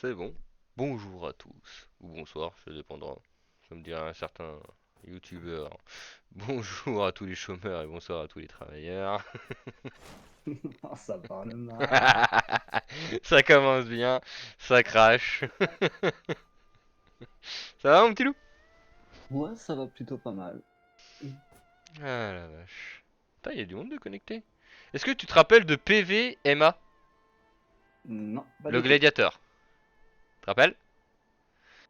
C'est bon. Bonjour à tous. Ou bonsoir, ça dépendra. Comme dirait un certain youtubeur. Bonjour à tous les chômeurs et bonsoir à tous les travailleurs. Oh, ça parle mal. Ça commence bien, ça crache. Ça va mon petit loup? Ouais, ça va plutôt pas mal. Ah la vache. Putain, y a du monde de connecté. Est-ce que tu te rappelles de PVMA, Non, pas le du tout. gladiateur? Tu te rappelles?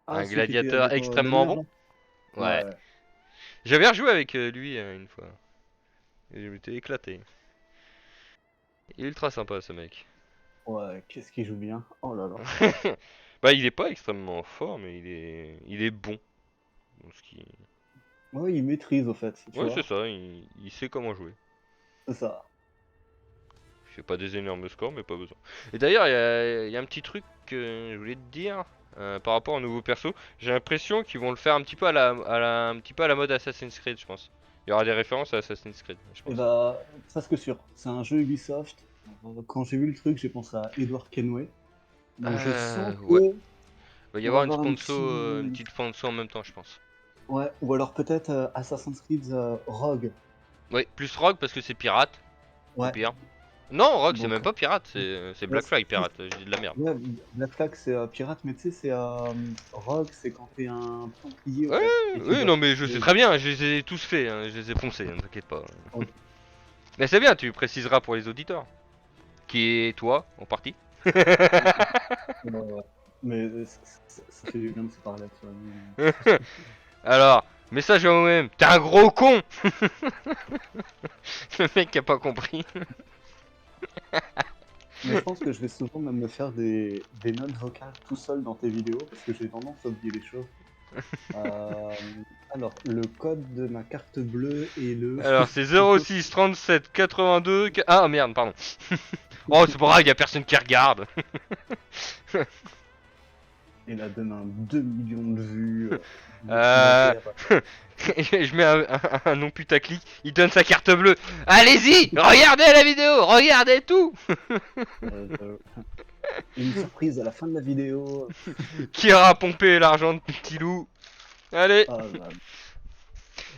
Ah, Un celui qui était gladiateur avec le extrêmement mur, bon? là? Ouais. Ouais, J'avais rejoué avec lui une fois. Et je m'étais éclaté. Il est ultra sympa ce mec. ouais, qu'est-ce qu'il joue bien. Oh là là. Bah, il est pas extrêmement fort, mais il est bon. Donc, Ouais, il maîtrise, au fait, tu ouais, c'est vois. ça, il sait comment jouer. C'est ça. Il fait pas des énormes scores, mais pas besoin. Et d'ailleurs, il y a un petit truc que je voulais te dire par rapport au nouveau perso. J'ai l'impression qu'ils vont le faire un petit peu un petit peu à la mode Assassin's Creed, je pense. Il y aura des références à Assassin's Creed, je Et pense. bah, presque sûr. C'est un jeu Ubisoft. Quand j'ai vu le truc, j'ai pensé à Edward Kenway. Donc je sens Ouais. que Il va y on va avoir avoir un une petit... petite sponsor en même temps, je pense. Ouais, ou alors peut-être Assassin's Creed Rogue. Ouais, plus Rogue parce que c'est pirate, au Ouais, pire. Non, Rogue, c'est même donc... pas pirate, c'est Ouais, Black Flag pirate, je dis de la merde. ouais, Black Flag c'est pirate, mais tu sais, c'est Rogue, c'est quand t'es un Templier au Ouais, fait, et tu oui, dois non, mais je sais tuer. très bien, je les ai tous faits, hein, je les ai poncés, ne t'inquiète pas. Ok. Mais c'est bien, tu préciseras pour les auditeurs. Qui est toi, en partie. Ouais, ouais. Mais ça fait du bien de se parler actuellement. Alors, message à moi-même, t'es un gros con. Le mec qui a pas compris. Mais je pense que je vais souvent même me faire des notes vocales tout seul dans tes vidéos parce que j'ai tendance à oublier les choses. Euh, alors, le code de ma carte bleue est le. Alors, c'est 06 37 82... Ah, merde, pardon. Oh, c'est pas grave, y a personne qui regarde. Et là donne un 2 millions de vues, Euh... documentaire. je mets un nom putaclic, il donne sa carte bleue. Allez-y, regardez la vidéo, regardez tout. Euh, une surprise à la fin de la vidéo. Qui aura pompé l'argent de petit loup? Allez. Ah,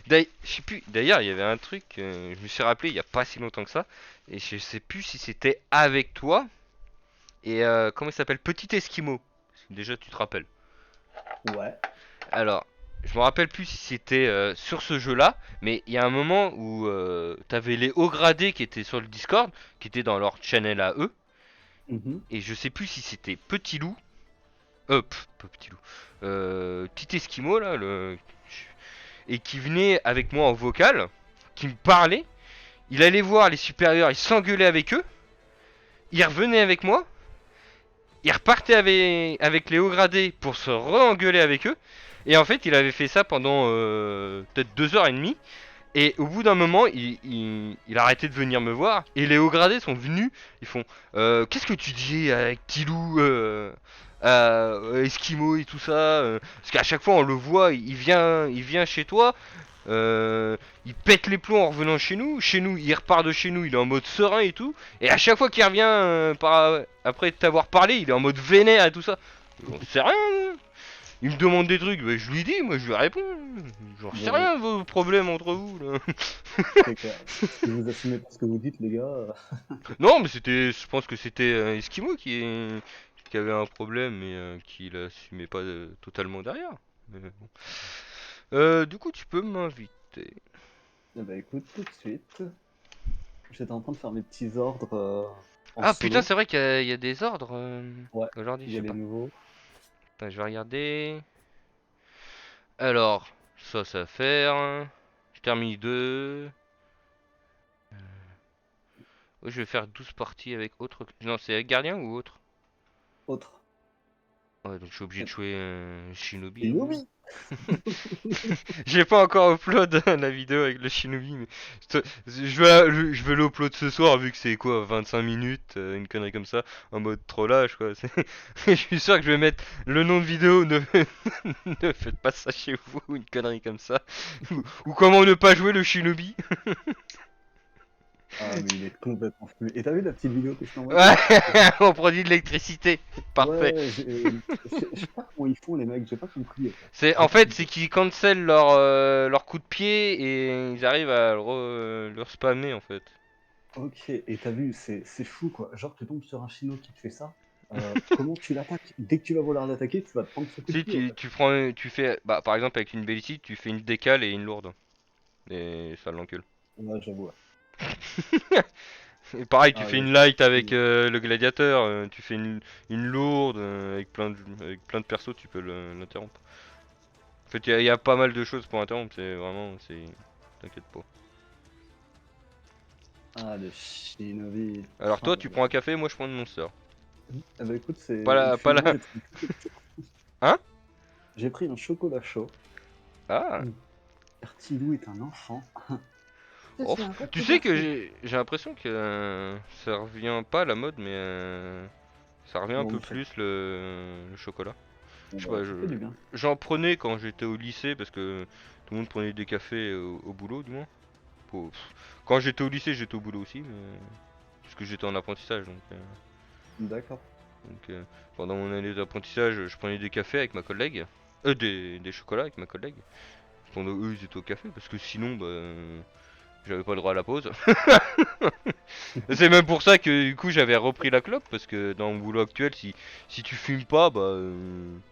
bah, Je sais plus. D'ailleurs, il y avait un truc, je me suis rappelé il y a pas si longtemps que ça, et je sais plus si c'était avec toi. Et comment il s'appelle? Petit Esquimau. Déjà, tu te rappelles. ouais. Alors, je me rappelle plus si c'était sur ce jeu-là, mais il y a un moment où t'avais les hauts gradés qui étaient sur le Discord, qui étaient dans leur channel à eux, Mhm. et je sais plus si c'était Petit Loup, pas Petit Loup, Petit Esquimau là, et qui venait avec moi en vocal, qui me parlait. Il allait voir les supérieurs, il s'engueulait avec eux, il revenait avec moi, il repartait avec les hauts gradés pour se re-engueuler avec eux. Et en fait, il avait fait ça pendant peut-être 2 heures et demie. Et au bout d'un moment, il a arrêté de venir me voir. Et les hauts gradés sont venus. Ils font qu'est-ce que tu dis avec Tilou, Esquimau et tout ça parce qu'à chaque fois, on le voit, il vient chez toi. Il pète les plombs en revenant chez nous. Chez nous, il repart de chez nous, il est en mode serein et tout. Et à chaque fois qu'il revient après t'avoir parlé, il est en mode vénère et tout ça. J'en sais rien. Moi. Il me demande des trucs, bah, je lui dis, moi je lui réponds. J'en sais Bon, rien vos problèmes entre vous là. c'est clair. Si vous assumez pas ce que vous dites, les gars. Non, mais je pense que c'était Eskimo qui avait un problème et qui l'assumait pas totalement derrière. Mais bon. Du coup, tu peux m'inviter. Eh bah écoute, tout de suite. J'étais en train de faire mes petits ordres en Ah putain, c'est solo. vrai qu'il y a des ordres Ouais, aujourd'hui, il je y a sais les pas. nouveaux. Attends, je vais regarder. Alors, ça à faire. Je termine 2. Je vais faire 12 parties avec autre. Non, c'est avec Gardien ou autre? Autres. Ouais, donc je suis obligé de jouer Et Shinobi. oui! J'ai pas encore upload la vidéo avec le Shinobi, mais je vais l'upload ce soir vu que c'est quoi, 25 minutes, une connerie comme ça, en mode trollage quoi. Je suis sûr que je vais mettre le nom de vidéo, ne faites pas ça chez vous, une connerie comme ça. Ou comment ne pas jouer le Shinobi. Ah, mais il est complètement fumé. Et t'as vu la petite vidéo que je t'ai envoyée? Ouais, on produit de l'électricité. Parfait. Ouais, je sais pas comment ils font les mecs, j'ai pas compris en fait. C'est J'ai en pas fait compris. c'est qu'ils cancellent leur coup de pied et ils arrivent à le spammer en fait. Ok, et t'as vu, c'est fou quoi. Genre, tu tombes sur un chino qui te fait ça. Comment tu l'attaques? Dès que tu vas vouloir l'attaquer, tu vas te prendre son coup de Si pied en tu, fait. tu prends tu fais bah par exemple avec une Bellicite, tu fais une décale et une lourde et ça l'encule. Ouais, j'avoue. Ouais. Et pareil, tu Ah fais ouais, une light avec c'est- le gladiateur, tu fais une lourde avec plein de persos, tu peux l'interrompre. En fait, il y a pas mal de choses pour interrompre, c'est vraiment c'est t'inquiète pas. ah, le shinobi. Alors Ah toi, là tu là. prends un café, moi je prends une Monster. Eh ben écoute, Pas finalement, la... j'ai pris Hein? j'ai pris un chocolat chaud. Ah. Car Tilou est un enfant. Je Oh, suis un tu petit sais que garçon. j'ai l'impression que ça revient pas à la mode, mais ça revient un Bon, peu mais ça, plus le chocolat. Je sais bon, pas, ça fait du bien. j'en prenais quand j'étais au lycée parce que tout le monde prenait des cafés au boulot, du moins. Quand j'étais au lycée, j'étais au boulot aussi, mais parce que j'étais en apprentissage, D'accord. donc, pendant mon année d'apprentissage, je prenais des cafés avec ma collègue, des chocolats avec ma collègue. Pendant eux, ils étaient au café parce que sinon, bah, j'avais pas le droit à la pause. C'est même pour ça que du coup j'avais repris la clope parce que dans mon boulot actuel, si tu fumes pas, bah,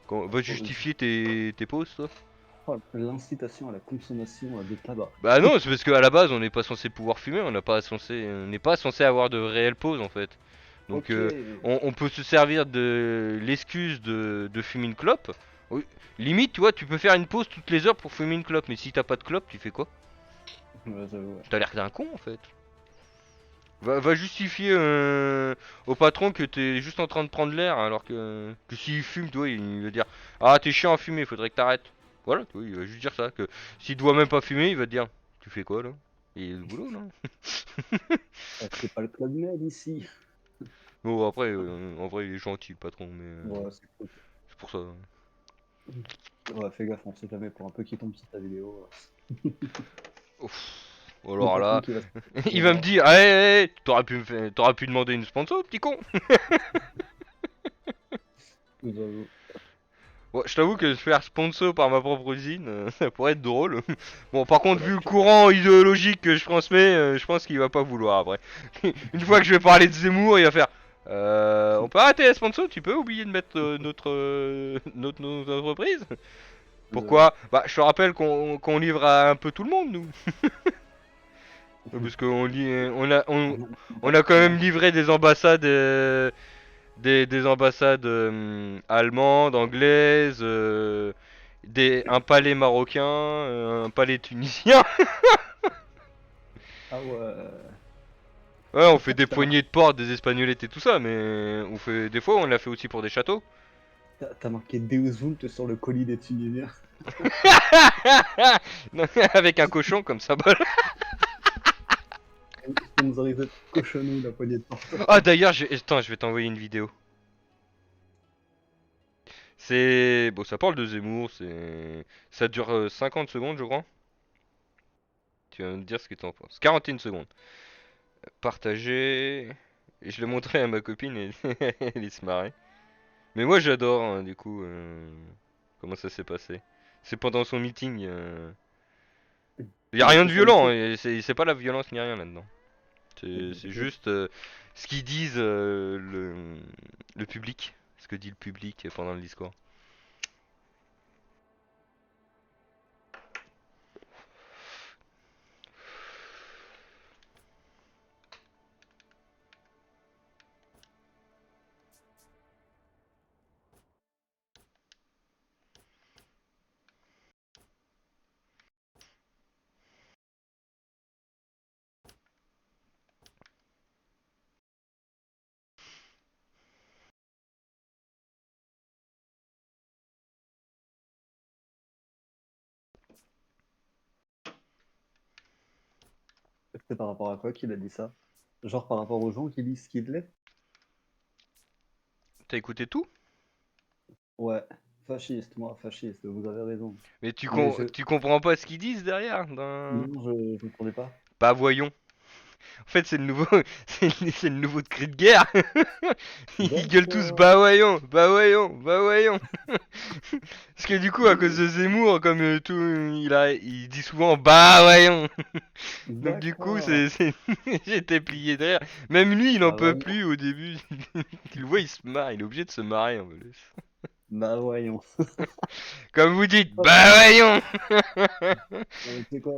va Oh, justifier tes pauses, toi. oh, l'incitation à la consommation de tabac. Bah non, c'est parce qu'à la base on n'est pas censé pouvoir fumer, on n'est pas censé avoir de réelles pauses en fait. Donc Ok. on peut se servir de l'excuse de fumer une clope. Oui. Limite, tu vois, tu peux faire une pause toutes les heures pour fumer une clope, mais si t'as pas de clope, tu fais quoi? Ouais, j'avoue, ouais. T'as l'air d'un con en fait. Va justifier au patron que t'es juste en train de prendre l'air alors que s'il fume, toi, il va dire ah t'es chiant à fumer, faudrait que t'arrêtes. Voilà, toi, il va juste dire ça. Que s'il doit même pas fumer, il va te dire tu fais quoi là? Et le boulot là. C'est pas le club med ici. Bon après, en vrai il est gentil le patron, mais Ouais, c'est cool. c'est pour ça. Ouais, fais gaffe, on sait jamais pour un peu qui tombe sur ta vidéo. Ouf. Le Alors patron là, qui va se il va me voir. dire hey, t'aurais pu demander une sponsor, petit con. J'avoue. Ouais, je t'avoue que se faire sponsor par ma propre usine, ça pourrait être drôle. Bon, par C'est contre, la vu le classe. courant idéologique que je transmets, je pense qu'il va pas vouloir après. Une fois que je vais parler de Zemmour, il va faire. On peut arrêter les sponsors, tu peux oublier de mettre notre entreprise. J'avoue. Pourquoi? Bah, je te rappelle qu'on livre à un peu tout le monde, nous. Parce qu'on on a quand même International. livré des ambassades, des ambassades allemandes, anglaises, un palais marocain, un palais tunisien. Ah ouais. Ouais, on fait Putain, des poignées de porte, des espagnolettes et tout ça, mais on fait des fois on l'a fait aussi pour des châteaux. t'as marqué Deus Vult sur le colis des Tunisiens. Avec un cochon comme ça. Sponsorisé par Cochonou, la poignée de porte. Ah d'ailleurs, attends, je vais t'envoyer une vidéo. C'est bon, ça parle de Zemmour, ça dure 50 secondes, je crois. Tu vas me dire ce que t'en penses. 41 secondes. Partager. Et je l'ai montré à ma copine et elle se marrait. Mais moi j'adore, hein, du coup, comment ça s'est passé. C'est pendant son meeting. Y a Mais rien c'est de sur le violent, truc. hein, c'est pas la violence ni rien là-dedans. C'est Ok. juste ce qu'ils disent le public. Ce que dit le public pendant le discours. C'est par rapport à quoi qu'il a dit ça? Genre par rapport aux gens qui lisent Skidlet? T'as écouté tout? Ouais. Fasciste, moi, fasciste, vous avez raison. Mais Mais je. tu comprends pas ce qu'ils disent derrière Non, je ne comprenais pas. Bah voyons. En fait, c'est le nouveau, c'est le nouveau de cri de guerre. Ils gueulent tous D'accord. bah voyons, bah voyons, bah voyons. Parce que du coup, à cause de Zemmour, comme tout, il dit souvent bah voyons. Donc du coup, D'accord. j'étais plié de rire. Même lui, il en Bah peut voyons. plus au début. Tu le vois, il se marre, il est obligé de se marrer en plus. Bah voyons. Comme vous dites, Hop. bah voyons. Tu sais quoi,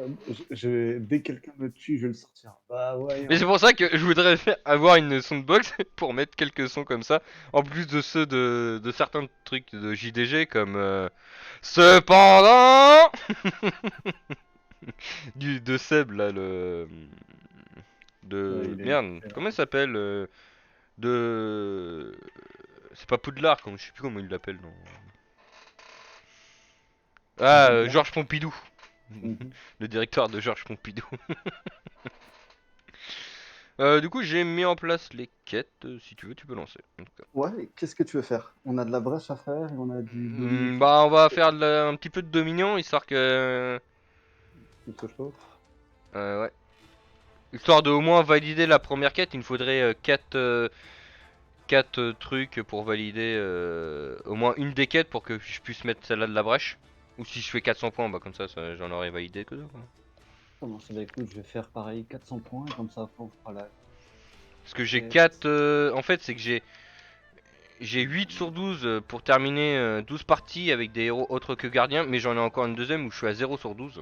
dès que quelqu'un me tue, je vais le sortir. Bah Mais c'est voyons. pour ça que je voudrais avoir une soundbox pour mettre quelques sons comme ça, en plus de ceux de certains trucs de JDG comme Cependant de Seb là le de Il est merde excellent. comment il s'appelle de c'est pas Poudlard comme je sais plus comment il l'appelle non. Ah Poudlard. Georges Pompidou Mhm. le directeur de Georges Pompidou. Du coup j'ai mis en place les quêtes si tu veux tu peux lancer en tout cas. Ouais, qu'est-ce que tu veux faire? On a de la brèche à faire et on a du Dominatrix. Bah on va faire un petit peu de Dominion histoire que Quelque chose. ouais. Histoire de au moins valider la première quête, il me faudrait 4 trucs pour valider au moins une des quêtes pour que je puisse mettre celle-là de la brèche. Ou si je fais 400 points, bah comme ça, j'en aurais validé que deux. Quoi. Ça marche. Bah écoute, je vais faire pareil, 400 points, et comme ça après on fera la Parce que j'ai quête. 4... en fait, c'est que j'ai 8 sur 12 pour terminer 12 parties avec des héros autres que gardiens, mais j'en ai encore une deuxième où je suis à 0 sur 12.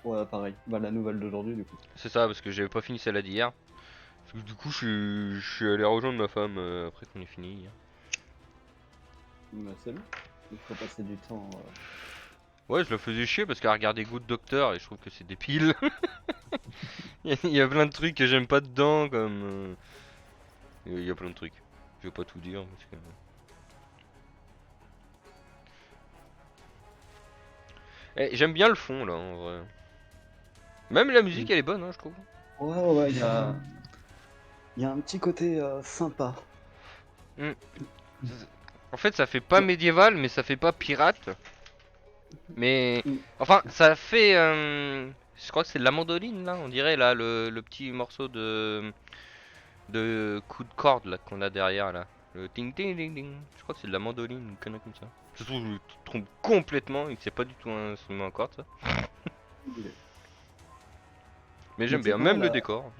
Ouais, pareil. Bah la nouvelle d'aujourd'hui du coup. C'est ça, parce que j'avais pas fini celle-là d'hier. Parce que du coup, je suis allé rejoindre ma femme après qu'on ait fini hier. Bah c'est bien. Il faut passer du temps. Ouais, je la faisais chier parce qu'elle regardait Good Doctor et je trouve que c'est des piles. Il y a plein de trucs que j'aime pas dedans, comme. Il y a plein de trucs. Je vais pas tout dire parce que. J'aime bien le fond là en vrai. Même la musique Mm. elle est bonne, hein, je trouve. Ouais, ouais, ouais, il y a un petit côté sympa. Hmm. En fait, ça fait pas médiéval, mais ça fait pas pirate. Mais. Mm. Enfin, ça fait. Je crois que c'est de la mandoline là, on dirait là, le petit morceau de coup de corde là qu'on a derrière là. Le ting ting ting ting. Je crois que c'est de la mandoline, une connerie comme ça. Je trouve, je me trompe complètement et que c'est pas du tout un instrument à cordes ça. Mais Mais j'aime tu sais bien, quoi, même le décor.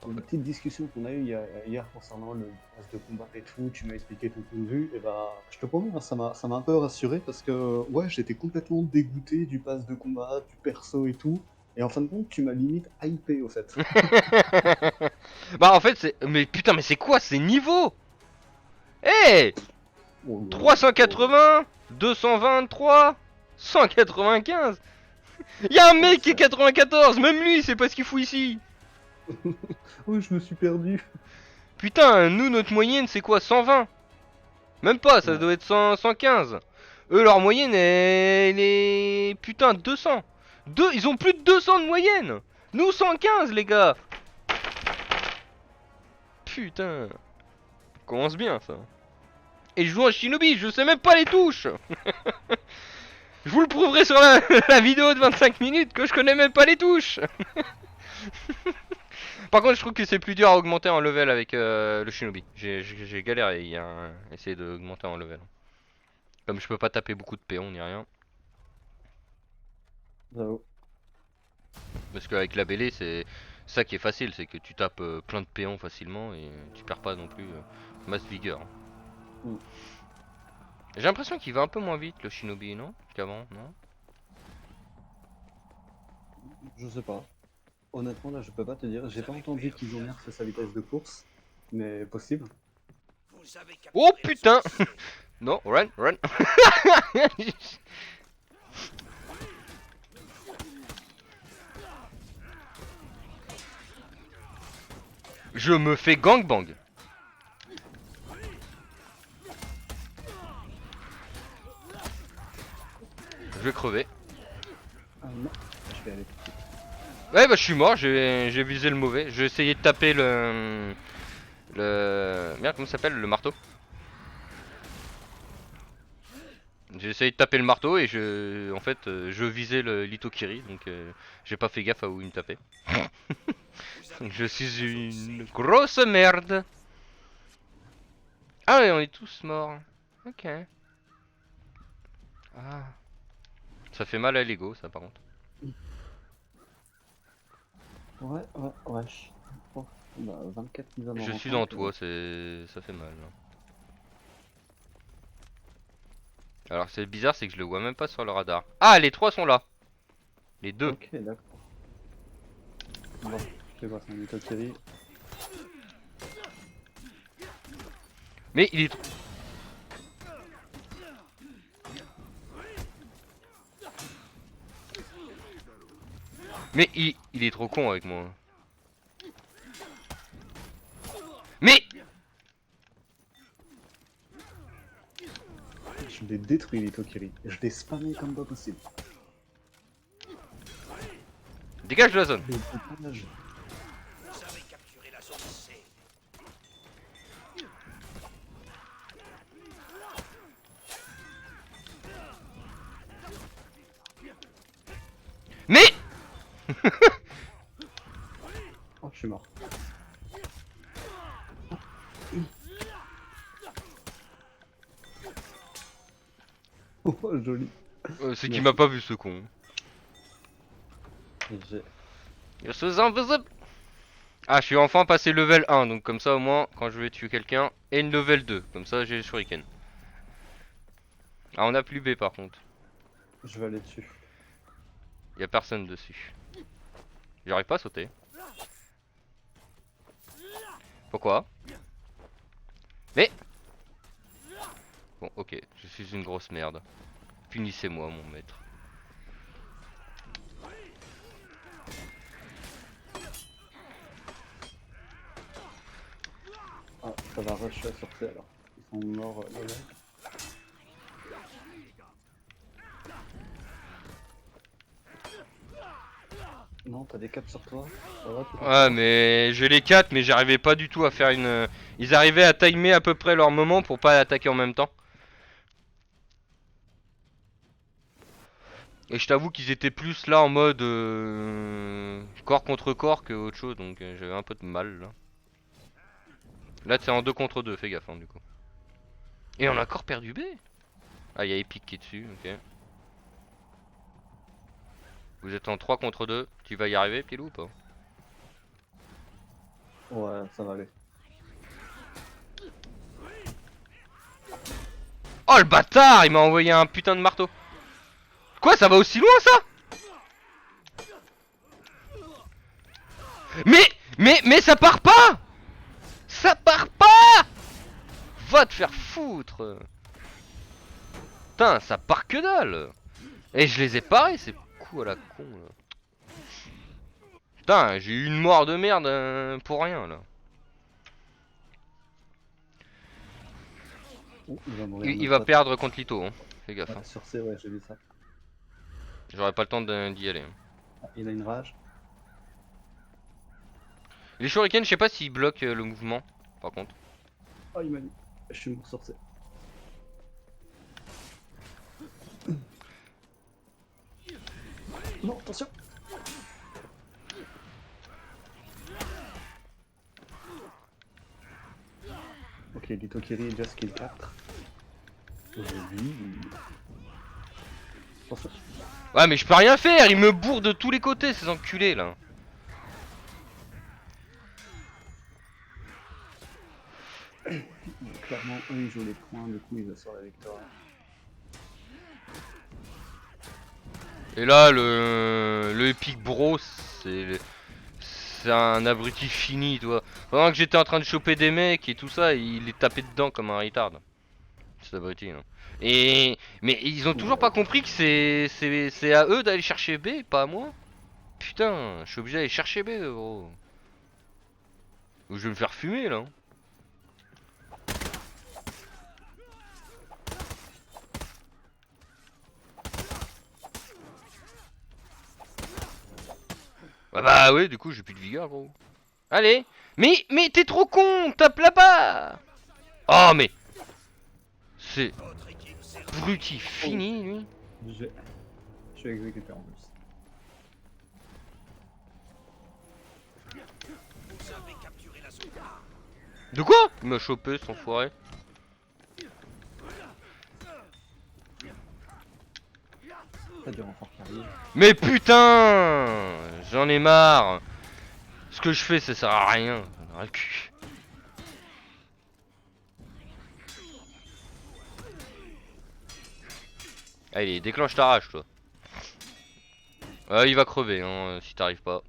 la petite discussion qu'on a eue hier concernant le pass de combat et tout, tu m'as expliqué ton point de vue, et bah, je te promets, hein, ça m'a un peu rassuré parce que, ouais, j'étais complètement dégoûté du pass de combat, du perso et tout, et en fin de compte, tu m'as limite hypé au fait. Bah en fait c'est... Mais putain mais c'est quoi ces niveaux? Eh Oh là là, oh. 380, 223, 195. Y'a un Oh, mec qui est 94, même lui il sait pas ce qu'il fout ici. oh, je me suis perdu. Putain, nous notre moyenne c'est quoi? 120? Même pas, ça Ouais, doit être 100, 115. Eux leur moyenne elle est... Putain 200. Ils ont plus de 200 de moyenne. Nous 115 les gars. Putain, commence bien ça. Et je joue en Shinobi, je sais même pas les touches. Je vous le prouverai sur la vidéo de 25 minutes que je connais même pas les touches. Par contre, je trouve que c'est plus dur à augmenter en level avec le Shinobi. J'ai galéré hier à essayer d'augmenter en level. Comme je peux pas taper beaucoup de péons ni rien. j'avoue. Parce qu'avec la BD, c'est ça qui est facile, c'est que tu tapes plein de péons facilement et tu perds pas non plus masse vigueur. Mm. J'ai l'impression qu'il va un peu moins vite le Shinobi, non? Qu'avant, non? Je sais pas. Honnêtement, là, je peux pas te dire. J'ai pas entendu qu'ils ont nerfé sa vitesse de course, mais possible. Oh putain. Non, run, run. Je me fais gangbang. Je vais crever. Ah non, je vais aller tout de suite. Ouais bah je suis mort, j'ai visé le mauvais. J'ai essayé de taper le... Merde comment ça s'appelle le marteau. J'ai essayé de taper le marteau et en fait je visais le l'Itokiri donc j'ai pas fait gaffe à où il me tapait. Je suis une grosse merde. Ah ouais, on est tous morts. Ok. Ah. Ça fait mal à l'ego, ça par contre. Ouais, ouais, ouais. Oh, bah, 24 mises à mort Je en suis 5. dans toi, ça fait mal. Là. Alors c'est bizarre, c'est que je le vois même pas sur le radar. Ah, les trois sont là. Les deux. Ok, d'accord. Bon, c'est quoi, c'est un Itokiri. Mais il est... Mais il est trop con avec moi. Mais... Je l'ai détruit, l'Itokiri. Je l'ai spammé comme pas possible. Dégage de la zone. Le dépannage. Mais... Oh, je suis mort. Oh, joli. c'est qu'il Merci. m'a pas vu ce con. J'ai- Je suis invisible. Ah, je suis enfin passé level 1, donc comme ça au moins, quand je vais tuer quelqu'un, et une level 2, comme ça j'ai le shuriken. Ah, on a plus B par contre. Je vais aller dessus. Y a personne dessus. J'arrive pas à sauter. Pourquoi? Mais... Bon, ok, je suis une grosse merde. Punissez-moi, mon maître. Ah, ça va rush sur C alors. Ils sont morts là. Non, t'as des caps sur toi. Ça va, tout Ouais, va. mais j'ai les 4, mais j'arrivais pas du tout à faire une... Ils arrivaient à timer à peu près leur moment pour pas attaquer en même temps. Et je t'avoue qu'ils étaient plus là en mode corps contre corps que autre chose, donc j'avais un peu de mal là. Là c'est en 2 contre 2, fais gaffe hein, du coup. Et on a encore perdu B. Ah, il y a Epic qui est dessus, ok. Vous êtes en 3 contre 2, tu vas y arriver Pilou ou pas? Ouais, ça va aller. Oh le bâtard, il m'a envoyé un putain de marteau. Quoi, ça va aussi loin ça? Mais ça part pas. Ça part pas. Va te faire foutre. Putain, ça part que dalle. Et je les ai parés, ces coups à la con là. Putain, j'ai eu une mort de merde pour rien là. Oh, il va mourir Il notre va pote. perdre contre Lito, hein. Fais gaffe. Ouais, Hein. sur C, ouais, j'ai vu ça. J'aurais pas le temps d'y aller. Hein. Ah, il a une rage. Les shurikens, je sais pas s'ils bloquent le mouvement, par contre. Oh, il m'a mis. Je suis mort sur C. Non, attention. Ok, Litokiri est déjà skill 4. Oui. Attention. Ouais, mais je peux rien faire, ils me bourrent de tous les côtés, ces enculés là. Clairement, eux ils jouent les points, du coup ils assurent la victoire. Et là, le Epic Bro, c'est un abruti fini, toi. Pendant que j'étais en train de choper des mecs et tout ça, il est tapé dedans comme un retard. Cet abruti, hein. Mais ils ont toujours pas compris que c'est à eux d'aller chercher B, pas à moi. Putain, je suis obligé d'aller chercher B, gros. Ou je vais me faire fumer là. Hein. Bah ouais, du coup j'ai plus de vigueur, gros. Allez, mais t'es trop con, tape là-bas. Oh mais c'est abruti fini lui. Je suis exécuté en plus. De quoi? Il m'a chopé, cet enfoiré. Pas du renfort qui arrive. Mais putain! J'en ai marre. Ce que je fais, ça sert à rien. J'en ai ras le cul. Allez, déclenche ta rage, toi. Il va crever, hein, si t'arrives pas.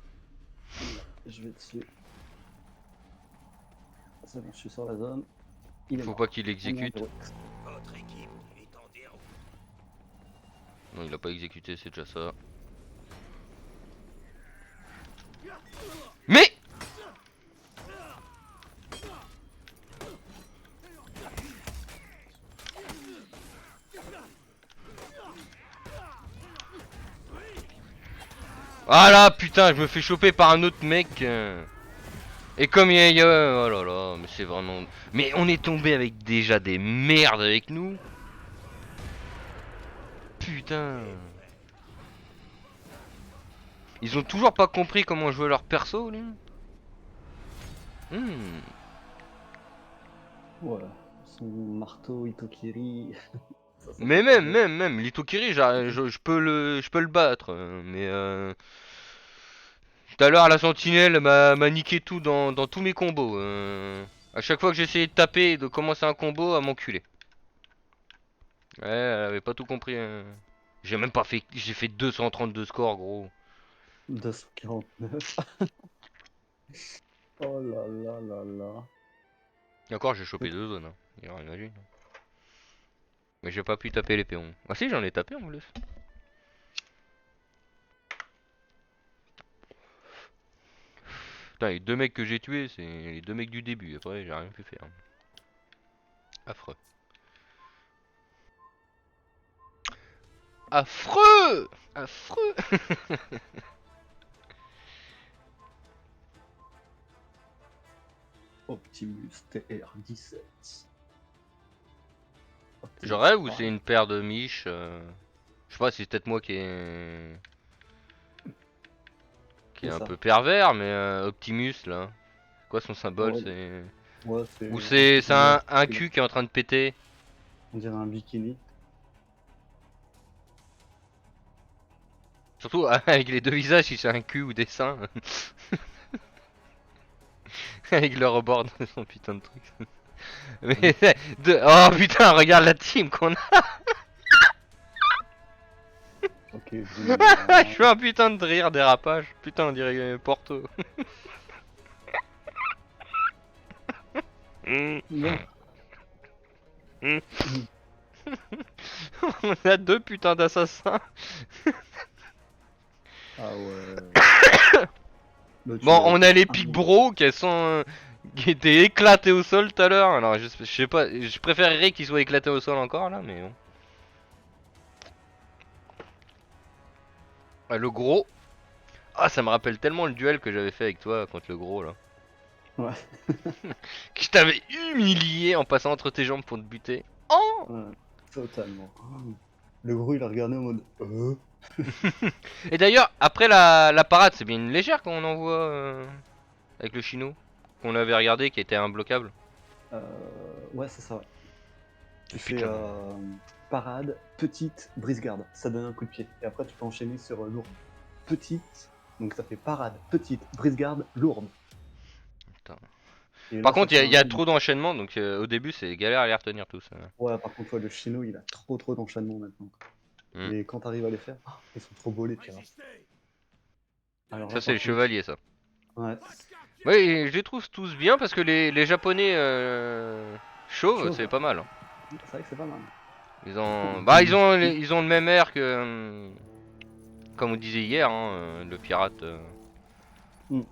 Je vais dessus. C'est bon, je suis sur la zone. Il est Faut mort. pas qu'il exécute. Votre équipe est en déroute. Non, il a pas exécuté, c'est déjà ça. Mais! Ah là, putain, je me fais choper par un autre mec. Et comme il y a... Oh là là, mais c'est vraiment... Mais on est tombé avec déjà des merdes avec nous. Putain. Ils ont toujours pas compris comment jouer leur perso, lui. Voilà. Son marteau Itokiri. Ça Mais fait même, Litokiri, je peux le battre. Mais tout à l'heure, la sentinelle m'a niqué tout dans tous mes combos. À chaque fois que j'essayais de taper et de commencer un combo, elle m'enculait. Ouais, elle avait pas tout compris. J'ai même pas fait. J'ai fait 232 scores, gros. 249. Oh là là là là. Et encore, j'ai chopé 2 zones. Hein. Imagine. Mais j'ai pas pu taper les péons. Ah si, j'en ai tapé en plus. Putain, les 2 mecs que j'ai tués, c'est les 2 mecs du début. Après, j'ai rien pu faire. Affreux. Affreux! Affreux! Optimus TR-17. Je rêve ou c'est une paire de miches je sais pas si c'est peut-être moi qui est un ça. peu pervers, mais Optimus là. Quoi son symbole? Ouais, C'est. ouais, Ou c'est ouais, un cul qui est en train de péter? on dirait un bikini. Surtout avec les deux visages, si c'est un cul ou des seins. Avec le rebord de son putain de truc. Mais oh putain, regarde la team qu'on a. Ok, Je fais un putain de rire dérapage. Putain, on dirait Porto. Non. On a 2 putains d'assassins. Ah ouais. Là, tu Bon, vas on être a les un pics bon. bro qui sont qui étaient éclatés au sol tout à l'heure. Alors je sais pas, je préférerais qu'ils soient éclatés au sol encore là, mais bon. Ah, le gros. Ah, ça me rappelle tellement le duel que j'avais fait avec toi contre le gros là. Ouais. Que je t'avais humilié en passant entre tes jambes pour te buter. Oh. Ouais, totalement. Le gros, il a regardé en mode. Et d'ailleurs, après la parade, c'est bien une légère qu'on envoie avec le chino qu'on avait regardé qui était imbloquable. Ouais, c'est ça. Ouais. Tu fais Putain. parade, petite, brise-garde. Ça donne un coup de pied. Et après, tu peux enchaîner sur lourde. Petite, donc ça fait parade, petite, brise-garde, lourde. Putain. Et là, Par ça contre, fait il y a un- trop d'enchaînements, donc au début c'est galère à les retenir tous. Ouais, par contre, ouais, le chino, il a trop d'enchaînements maintenant. Hmm. Et quand t'arrives à les faire, ils sont trop beaux les pirates. Résistez. Alors Ça là, c'est par les contre, chevaliers ça. ouais, Oui, je les trouve tous bien parce que les japonais chauves Chauve, c'est ouais. pas mal. Hein. C'est vrai que c'est pas mal. Ils ont, Ils bah ont du ils ont le même air que, comme on disait hier, hein, le pirate. Mm.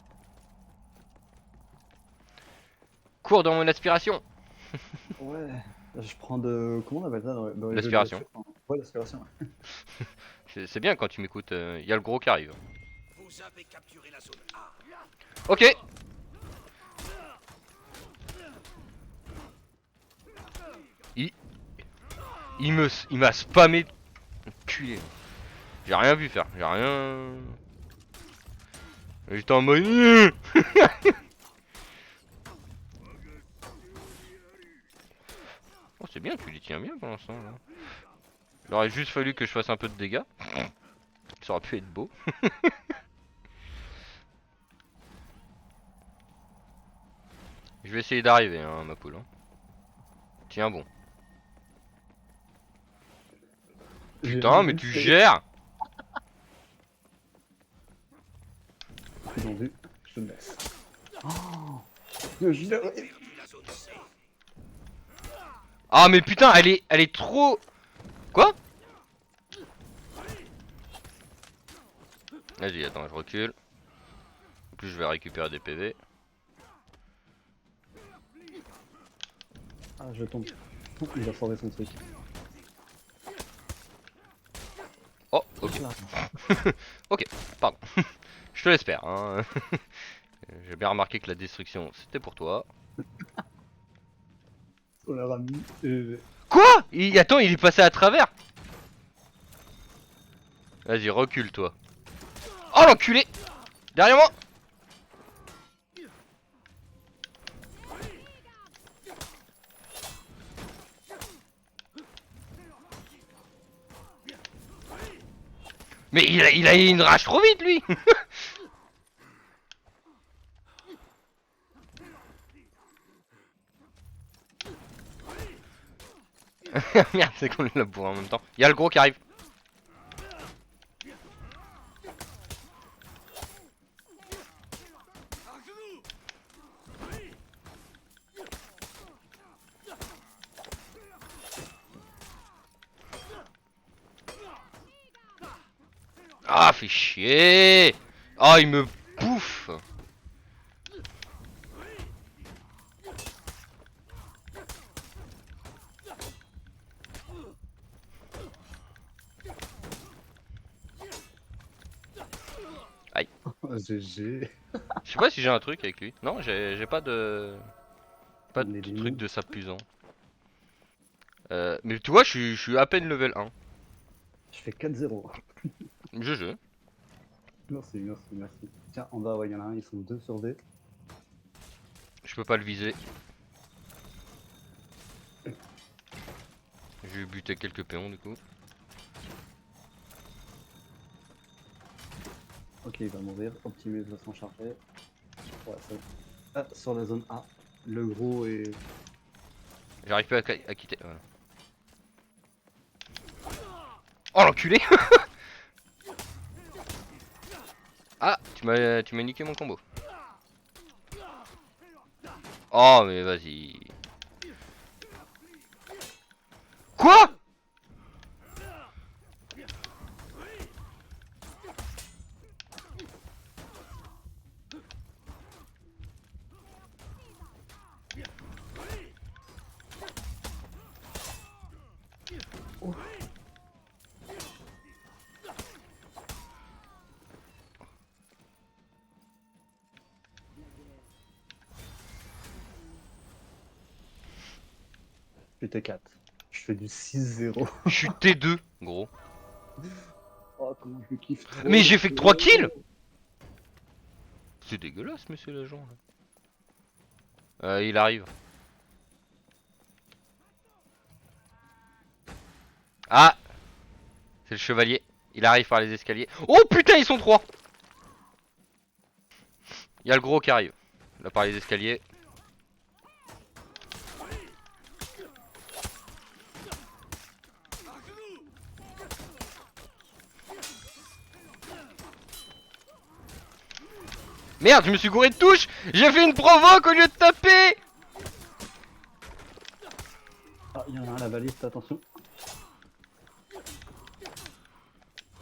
Cours dans mon aspiration. Ouais, je prends de. Comment on appelle ça dans les jeux de L'aspiration. voiture? Ouais, l'aspiration, ouais. C'est bien quand tu m'écoutes. Il y a le gros qui arrive. Vous avez capturé la zone A. Ok. Il m'a spammé. Enculé. J'ai rien vu faire. J'ai rien. J'étais en mode. j'y tiens bien pour l'instant. Là. Il aurait juste fallu que je fasse un peu de dégâts. Ça aurait pu être beau. Je vais essayer d'arriver, hein, ma poule. Hein. Tiens bon. Putain, mais tu gères. Vendu, je te laisse. Oh, je l'ai- Perdu la zone C. Ah mais putain, elle est trop... Quoi? Vas-y, attends, je recule. En plus, je vais récupérer des PV. Ah, je tombe. Il va foirer son truc. Oh, ok. Ok, pardon. Je te l'espère. Hein. J'ai bien remarqué que la destruction, c'était pour toi. On leur a mis. Quoi? Attends, il est passé à travers. Vas-y, recule toi. Oh l'enculé! Derrière moi! Mais il a une rage trop vite lui! Merde, c'est qu'on l'a bourré en même temps. Y'a le gros qui arrive. Ah, fait chier! Oh, il me bouffe! GG. Je sais pas si j'ai un truc avec lui. Non, j'ai pas de... Pas On est de des truc noobs. de sapusant. Mais tu vois, je suis à peine level 1. Je fais 4-0. GG. Merci, merci, merci. Tiens, en bas, ouais, il y en a un, ils sont 2 sur D. Je peux pas le viser. J'ai buté quelques péons du coup. Ok, il va mourir. Optimus va s'en charger. Ouais, ça... Ah, sur la zone A. Le gros est. J'arrive pas à quitter. Voilà. Oh l'enculé! Ah, tu m'as niqué mon combo. Oh mais vas-y. Quoi? Je fais T4. Je fais du 6-0. Je suis T2, gros. Oh, comment je kiffe trop. Mais j'ai fait que 3 kills! C'est dégueulasse, monsieur l'agent. Il arrive. Ah! C'est le chevalier. Il arrive par les escaliers. Oh putain, ils sont 3! Il y a le gros qui arrive. Là par les escaliers. Merde, je me suis gouré de touche. J'ai fait une provoque au lieu de taper. Ah, il y en a un à la baliste, attention.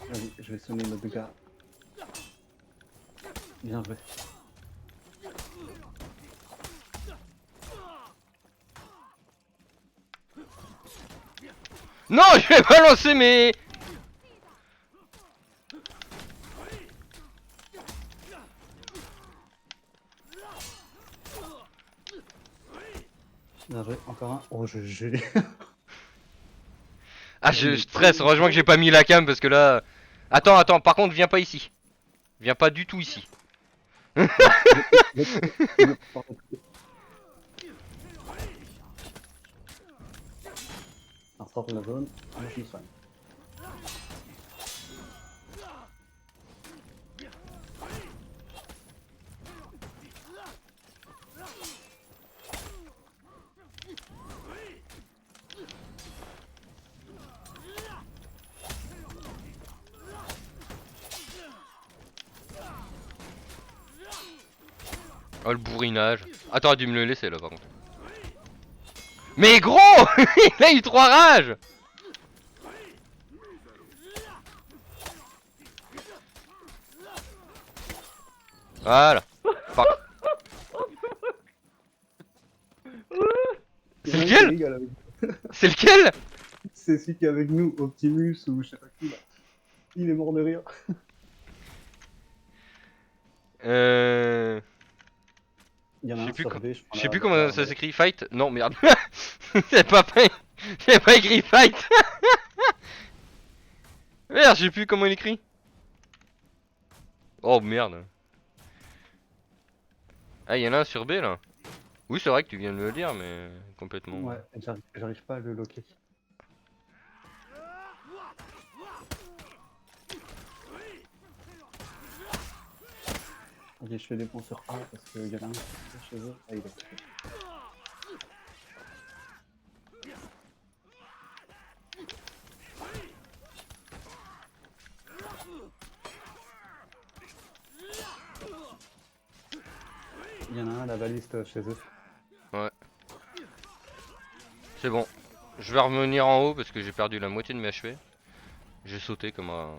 Vas-y, je vais sonner notre gars. Bien joué. Non, je vais balancer mes... Bien joué, encore un. Oh, GG. Ah, je stresse. Heureusement que j'ai pas mis la cam parce que là... Attends, par contre, viens pas ici. Viens pas du tout ici. sort de la zone, moi je me soigne. Oh le bourrinage. Ah t'aurais dû me le laisser là par contre. Mais gros il a eu 3 rages. Voilà. Fuck. C'est Il y en a un qui lequel? rigole avec- C'est lequel? C'est celui qui est avec nous, Optimus ou je sais pas qui là. Il est mort de rire. Il y en a Je sais un plus sur co- B, Je prends sais la- plus la comment carte, ça ouais. s'écrit. Fight? Non merde. J'ai pas écrit fight. Merde, je sais plus comment il écrit. Oh merde. Ah il y en a un sur B là. Oui c'est vrai que tu viens de me le dire mais complètement. Ouais, j'arrive pas à le loquer. Ok, je fais des points sur A parce qu'il y en a un qui est chez eux. Ah, il est occupé. Il y en a un à la baliste chez eux. C'est bon. Je vais revenir en haut parce que j'ai perdu la moitié de mes HP. J'ai sauté comme un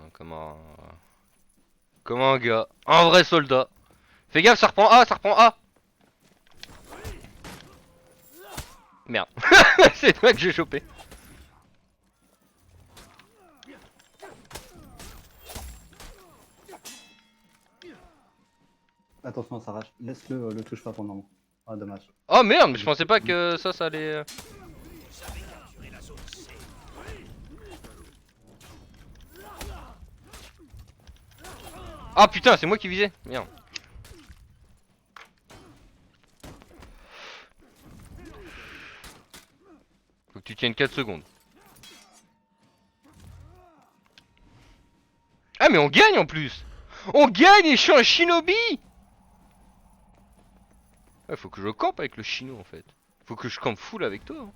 gars. Un vrai soldat. Fais gaffe, ça reprend A, ça reprend A. Merde. C'est toi que j'ai chopé. Attention, ça rage. Laisse-le, le touche pas pour le moment. Ah, dommage. Oh merde, mais je pensais pas que ça allait. Vous avez capturé la zone C. Ah putain, c'est moi qui visais. Merde. Faut que tu tiennes 4 secondes. Ah mais on gagne en plus. On gagne et je suis un shinobi. Ouais, faut que je campe avec le chino en fait. Faut que je campe full avec toi. Hein.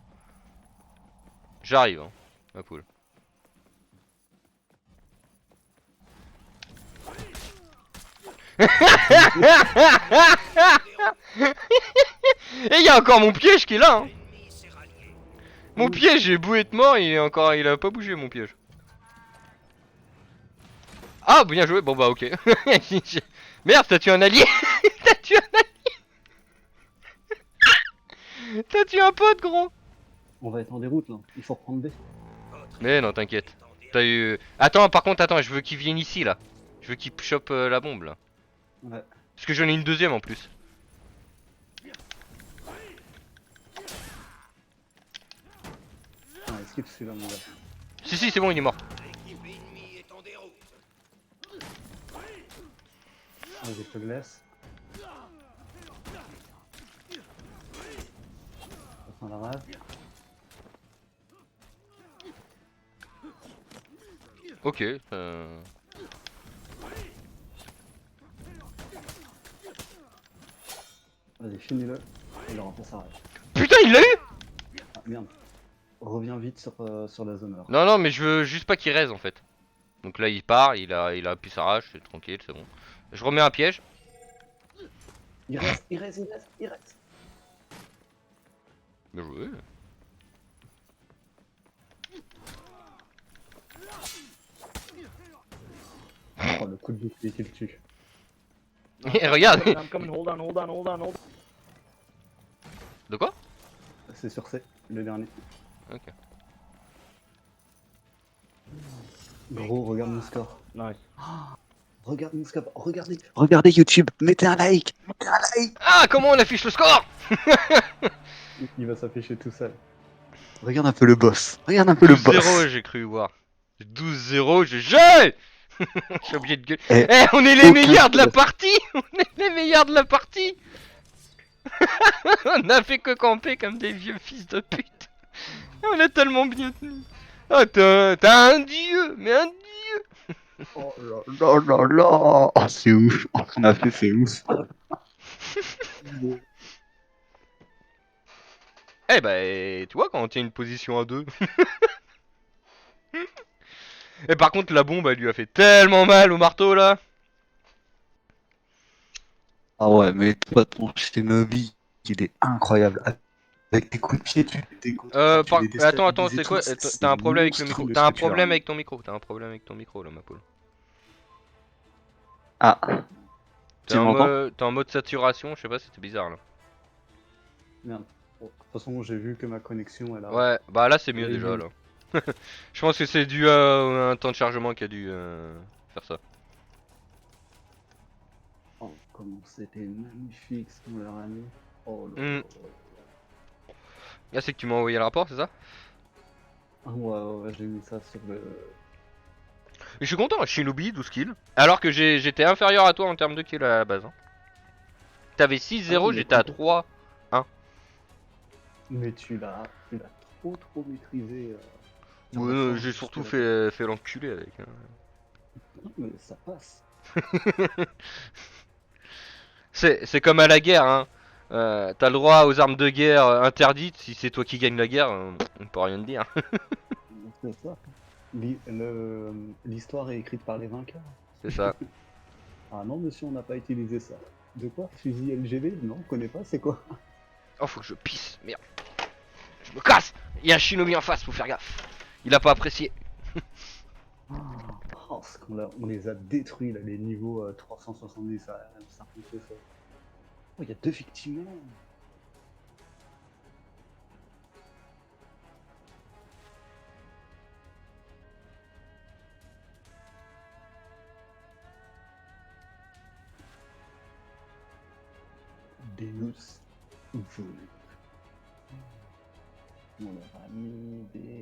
J'arrive, hein, ma poule. Et il y a encore mon piège qui est là. Hein. L'ennemi s'est rallié. Mon piège, j'ai beau être mort, il a pas bougé mon piège. Ah, bien joué. Bon bah ok. Merde, t'as tué un allié. T'as tué un allié. T'as tué un pote, gros. On va être en déroute là. Il faut reprendre B. Votre Mais non, équipe t'inquiète. est en déroute. T'as eu. Attends, par contre, attends, je veux qu'il vienne ici là. Je veux qu'il chope la bombe là. Ouais. Parce que j'en ai une deuxième en plus. Ah, esquive celui-là, mon gars. Si, si, c'est bon, il est mort. L'équipe ennemie est en déroute. Vas-y, je te le laisse. Attention à la rage. Ok. Vas-y, finis-le. Il aura pas sa rage. Putain, il l'a eu. Ah, merde. Reviens vite sur la zone alors. Non, non, mais je veux juste pas qu'il raise en fait. Donc là, il part, il a appuyé sa rage, c'est tranquille, c'est bon. Je remets un piège. Il reste, il reste, il reste, il reste. Bien joué. Oh, le coup de bouclier qui le tue. Et regarde. I'm coming, hold on, hold on, hold on, hold De quoi? C'est sur C, le dernier. Ok. Gros, regarde mon score. on. Nice. Regarde mon score, regardez. Regardez YouTube, mettez un like. Mettez un like. Ah, comment on affiche le score? Il va s'afficher tout seul. Regarde un peu le boss. Regarde un peu le boss. 12-0, j'ai cru voir. 12-0, j'ai jeté. Je suis obligé de gueuler. Eh, Eh, on est les aucun meilleurs de la problème. partie. On est les meilleurs de la partie. On a fait que camper comme des vieux fils de pute. On a tellement bien tenu. Ah, t'as un dieu, mais un dieu. Oh là là là là. Oh, c'est ouf. Oh, ce qu'on a fait, c'est ouf. Eh bah, tu vois, quand on tient une position à deux. Et par contre, la bombe, elle lui a fait tellement mal au marteau là. Ah ouais, mais toi, ton Shinobi, il est incroyable. Avec tes coups de pied, tu les Attends, déstabilises et c'est tout. quoi? C'est T'as un problème avec le micro. monstrueux T'as ce un que tu leur as problème mis. avec ton micro. T'as un problème avec ton micro là, ma poule. Ah, tu m'entends? T'es en mode saturation, je sais pas, c'était bizarre là. Merde. Bon, de toute façon, j'ai vu que ma connexion, Ouais, bah là c'est elle mieux a déjà aiguillé. là. Je pense que c'est dû à un temps de chargement qui a dû faire ça. Oh, comment c'était magnifique ce qu'on leur a mis. Oh là Hmm. là là là. Là c'est que tu m'as envoyé le rapport, c'est ça? Ah ouais, ouais, ouais, j'ai mis ça sur le... Et je suis content, Shinobi, 12 kills. Alors que j'étais inférieur à toi en termes de kills à la base. Hein. T'avais Ah ouais, 6-0, mais j'étais à complètement. 3-1. Mais tu l'as trop maîtrisé sur Ouais, la fin, j'ai jusque surtout là. fait l'enculé avec. Hein. Non, mais ça passe. C'est comme à la guerre, hein. T'as le droit aux armes de guerre interdites si c'est toi qui gagne la guerre, on peut rien te dire. C'est ça. L'histoire est écrite par les vainqueurs. C'est ça. Ah non, monsieur, on n'a pas utilisé ça. De quoi? Fusil LGV? Non, on connaît pas, c'est quoi? Oh, faut que je pisse, merde. Je me casse. Il y a un shinobi en face, faut faire gaffe. Il a pas apprécié. Oh, on les a détruits, là, les niveaux 370, ça fait ça. Oh, il y a 2 victimes là. Deus Vult. On leur a mis des...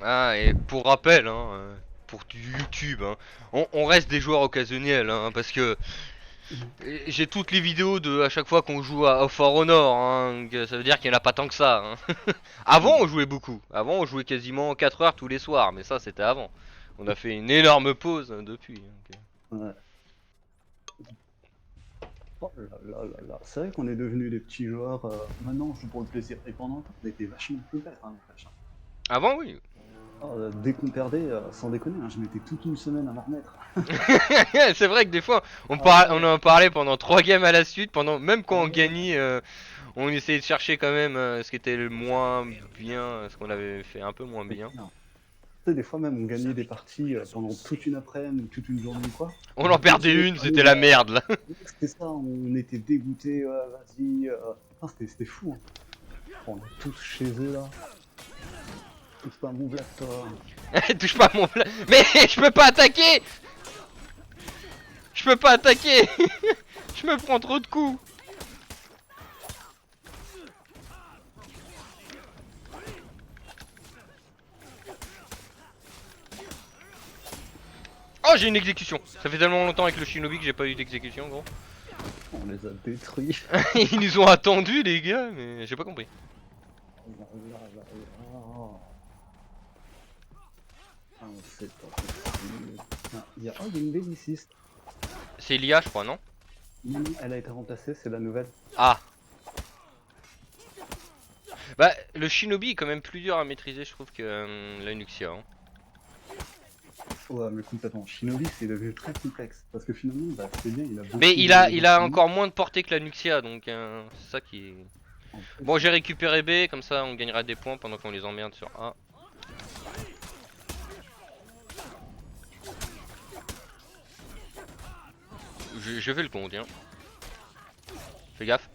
Ah, et pour rappel, hein, pour du YouTube, hein, on reste des joueurs occasionnels, hein, parce que j'ai toutes les vidéos de à chaque fois qu'on joue à For Honor, hein, que ça veut dire qu'il n'y en a pas tant que ça. Hein. Avant, on jouait beaucoup. Avant, on jouait quasiment 4 heures tous les soirs, mais ça, c'était avant. On a fait une énorme pause depuis. Donc, Ouais. Oh là là là là. C'est vrai qu'on est devenus des petits joueurs. Maintenant, on joue pour le plaisir. Et pendant un temps, on était vachement plus bêtes, hein, les vaches. Avant, oui. Oh, dès qu'on perdait, sans déconner, hein, je mettais toute une semaine à m'en remettre. C'est vrai que des fois, Ah ouais. on en parlait pendant 3 games à la suite, pendant même Ah quand on ouais. gagnait, on essayait de chercher quand même ce qui était le moins bien, ce qu'on avait fait un peu moins C'est bien. clair. Tu sais, des fois même, on gagnait des parties pendant toute une après-midi ou toute une journée ou quoi. On On en continuait perdait de une, parler, c'était la merde là. c'était ça, on était dégoûtés, vas-y. Ah, c'était fou. Hein. On est tous chez eux là. Touche pas à mon black toi. Touche pas à mon plat. Mais je peux pas attaquer. Je peux pas attaquer. Je me prends trop de coups. Oh, j'ai une exécution. Ça fait tellement longtemps avec le shinobi que j'ai pas eu d'exécution, gros. On les a détruits. Ils nous ont attendus, les gars, mais j'ai pas compris. Là, là, là, là. Ah, c'est pas possible. Ah, il y a une belliciste. C'est l'IA, je crois, non? Non, non, elle a été remplacée, c'est la nouvelle. Ah. Bah, le shinobi est quand même plus dur à maîtriser, je trouve, que la Nuxia. Hein. Ouais, mais complètement. Shinobi, c'est devenu très complexe. Parce que finalement, bah, c'est bien, il a beaucoup Mais de il a d'instruments. encore moins de portée que la Nuxia, donc c'est ça qui est... En plus, Bon, j'ai récupéré B, comme ça on gagnera des points pendant qu'on les emmerde sur A. Je fais le con, tiens. Fais gaffe.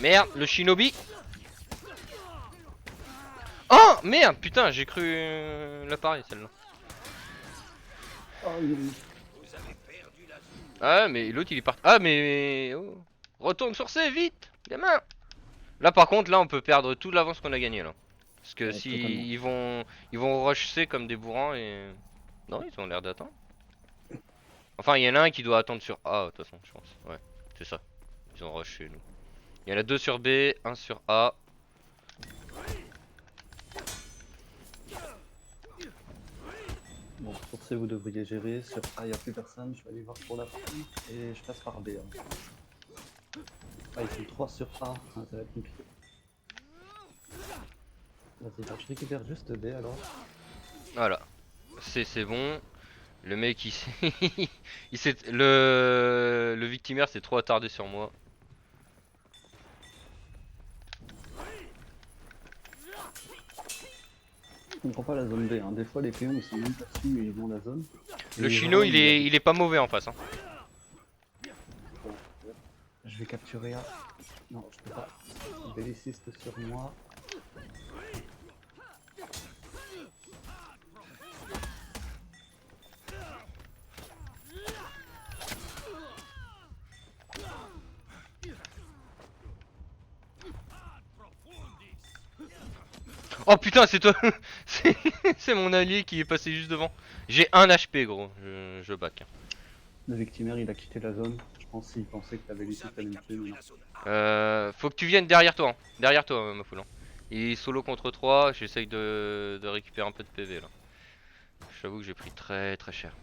Merde, le shinobi. Oh merde, putain, j'ai cru l'appareil celle-là. oh, il... Vous avez perdu la zone. Ah mais l'autre il est parti. Ah mais oh. Retourne sur C vite, gamin. Là par contre là on peut perdre toute l'avance qu'on a gagné là. Parce que ouais, si totalement. ils vont rush C comme des bourrins et non ils ont l'air d'attendre. Enfin, il y en a un qui doit attendre sur A, de toute façon, je pense. Ouais, c'est ça. Ils ont rush chez nous. Il y en a 2 sur B, 1 sur A. Bon, pour ça, vous devriez gérer. Sur A, il n'y a plus personne. Je vais aller voir pour la fin. Et je passe par B. Hein. Ah, ils sont 3 sur A. Ah, ça va être compliqué. Vas-y, bah, je récupère juste B alors. Voilà. C'est bon. Le mec, il s'est... le victimaire s'est trop attardé sur moi. Je comprends pas la zone B. Hein. Des fois, les péons ils sont même pas dessus et ils vont la zone. Et Le les chino, gens, il est pas mauvais en face. Hein. Bon, je vais capturer A. Non, je peux pas. Belliciste sur moi. Oh putain, c'est toi. C'est mon allié qui est passé juste devant. J'ai 1 HP, gros. Je back. Le victimaire, il a quitté la zone. Je pense qu'il pensait que la belliciste allait me tuer. Mais non. Faut que tu viennes derrière toi. Hein. Derrière toi, ma foule. Hein. Il est solo contre 3. J'essaye de récupérer un peu de PV là. J'avoue que j'ai pris très très cher.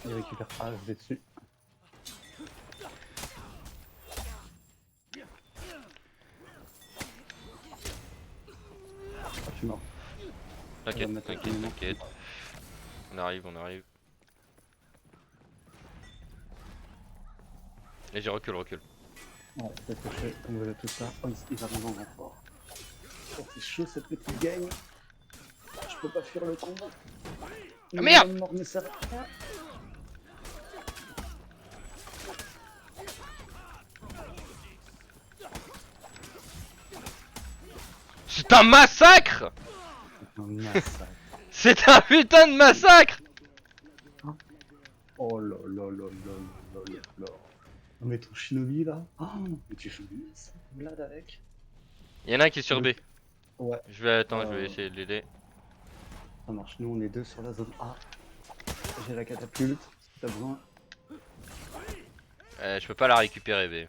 Il récupère A, je vais dessus. Ah, je suis mort. T'inquiète, me mettre t'inquiète, un t'inquiète. On arrive, on arrive. Et j'ai recule. Ouais, c'est ce que je fais. On veut tout ça. Oh, il arrive en renfort. Oh, c'est chaud cette petite game. Je peux pas fuir le combat. Ah, merde! Mort, mais ça va. C'est un massacre! Un massacre. C'est un putain de massacre! Oh là là là là là là là. Oh, mais ton shinobi là. Oh, mais tu joues bien ça, Vlad avec. Y'en a un qui est sur B. Ouais, Je vais attendre, je vais essayer de l'aider. ça marche. Nous on est deux sur la zone A. J'ai la catapulte, si t'as besoin. Je peux pas la récupérer B.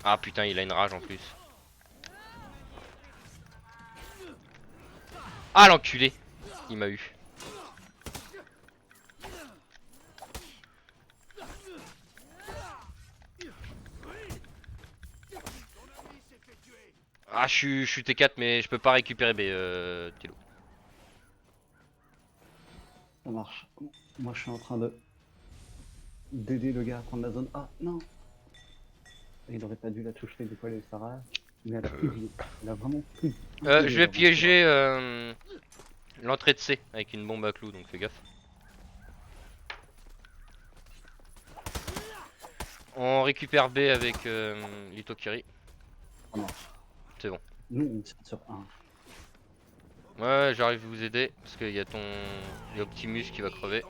Ah putain, il a une rage en plus. Ah l'enculé! Il m'a eu. Ah je suis T4 mais je peux pas récupérer B Tilo. Ça marche. Moi je suis en train de d'aider le gars à prendre la zone A. Non! Il aurait pas dû la toucher du coup elle est Sarah. Mais elle a plus de vie. Elle a vraiment plus de vie. Je vais piéger l'entrée de C avec une bombe à clous donc fais gaffe. On récupère B avec l'Itokiri. Ça marche. C'est bon. Nous on tire sur 1. Ouais, j'arrive à vous aider parce qu'il y a il y a Optimus qui va crever.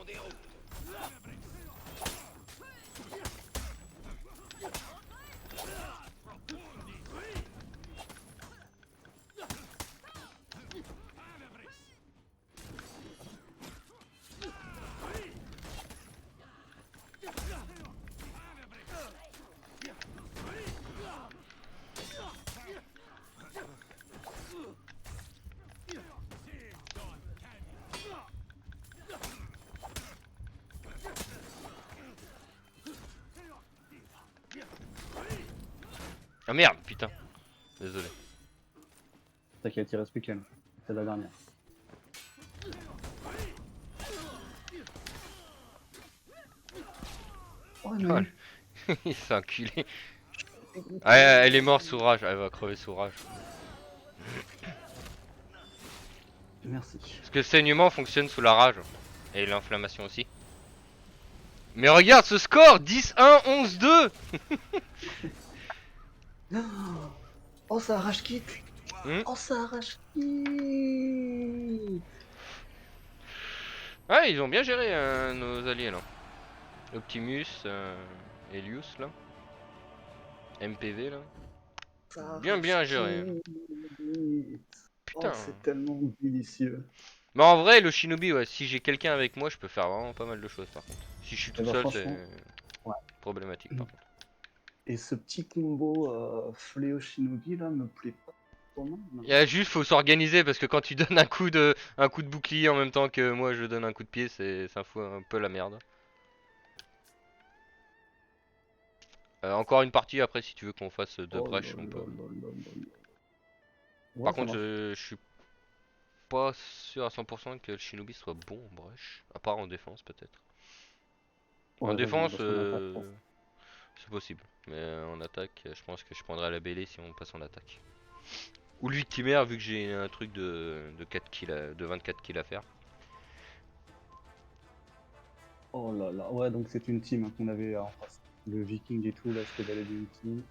Ah merde, putain. Désolé. T'inquiète, il reste plus qu'elle. C'est la dernière. Oh non! Il s'est enculé. Ah, elle est morte sous rage, elle va crever sous rage. Merci. Parce que le saignement fonctionne sous la rage. Et l'inflammation aussi. Mais regarde ce score 10-1, 11-2. Oh, ça arrache quitte! Oh, ça arrache. Ouais, ils ont bien géré nos alliés là. Optimus, Helios là. MPV là. Ça Bien arrache géré. Oh, Putain. c'est tellement délicieux. Mais en vrai, le Shinobi, ouais, si j'ai quelqu'un avec moi, je peux faire vraiment pas mal de choses par contre. Si je suis Et tout bah, seul, c'est franchement, ouais. problématique par contre. Et ce petit combo Fléau Shinobi là me plaît pas trop mal. Il y a juste, faut s'organiser parce que quand tu donnes un coup de bouclier en même temps que moi je donne un coup de pied, ça fout un peu la merde. Encore une partie après si tu veux qu'on fasse deux Oh là brèches, on là peut. là là là là. Ouais, Par ça contre, marche. je suis pas sûr à 100% que le Shinobi soit bon en brèche, à part en défense peut-être. En Ouais, vas-y, on défense, passe en attaque. c'est possible, mais en attaque, je pense que je prendrai la BD si on passe en attaque. Ou le victimaire vu que j'ai un truc de 4 kills de 24 kills à faire. Oh là là, ouais, donc c'est une team hein, qu'on avait en face. Le Viking et tout, là, c'était bel et bien une team.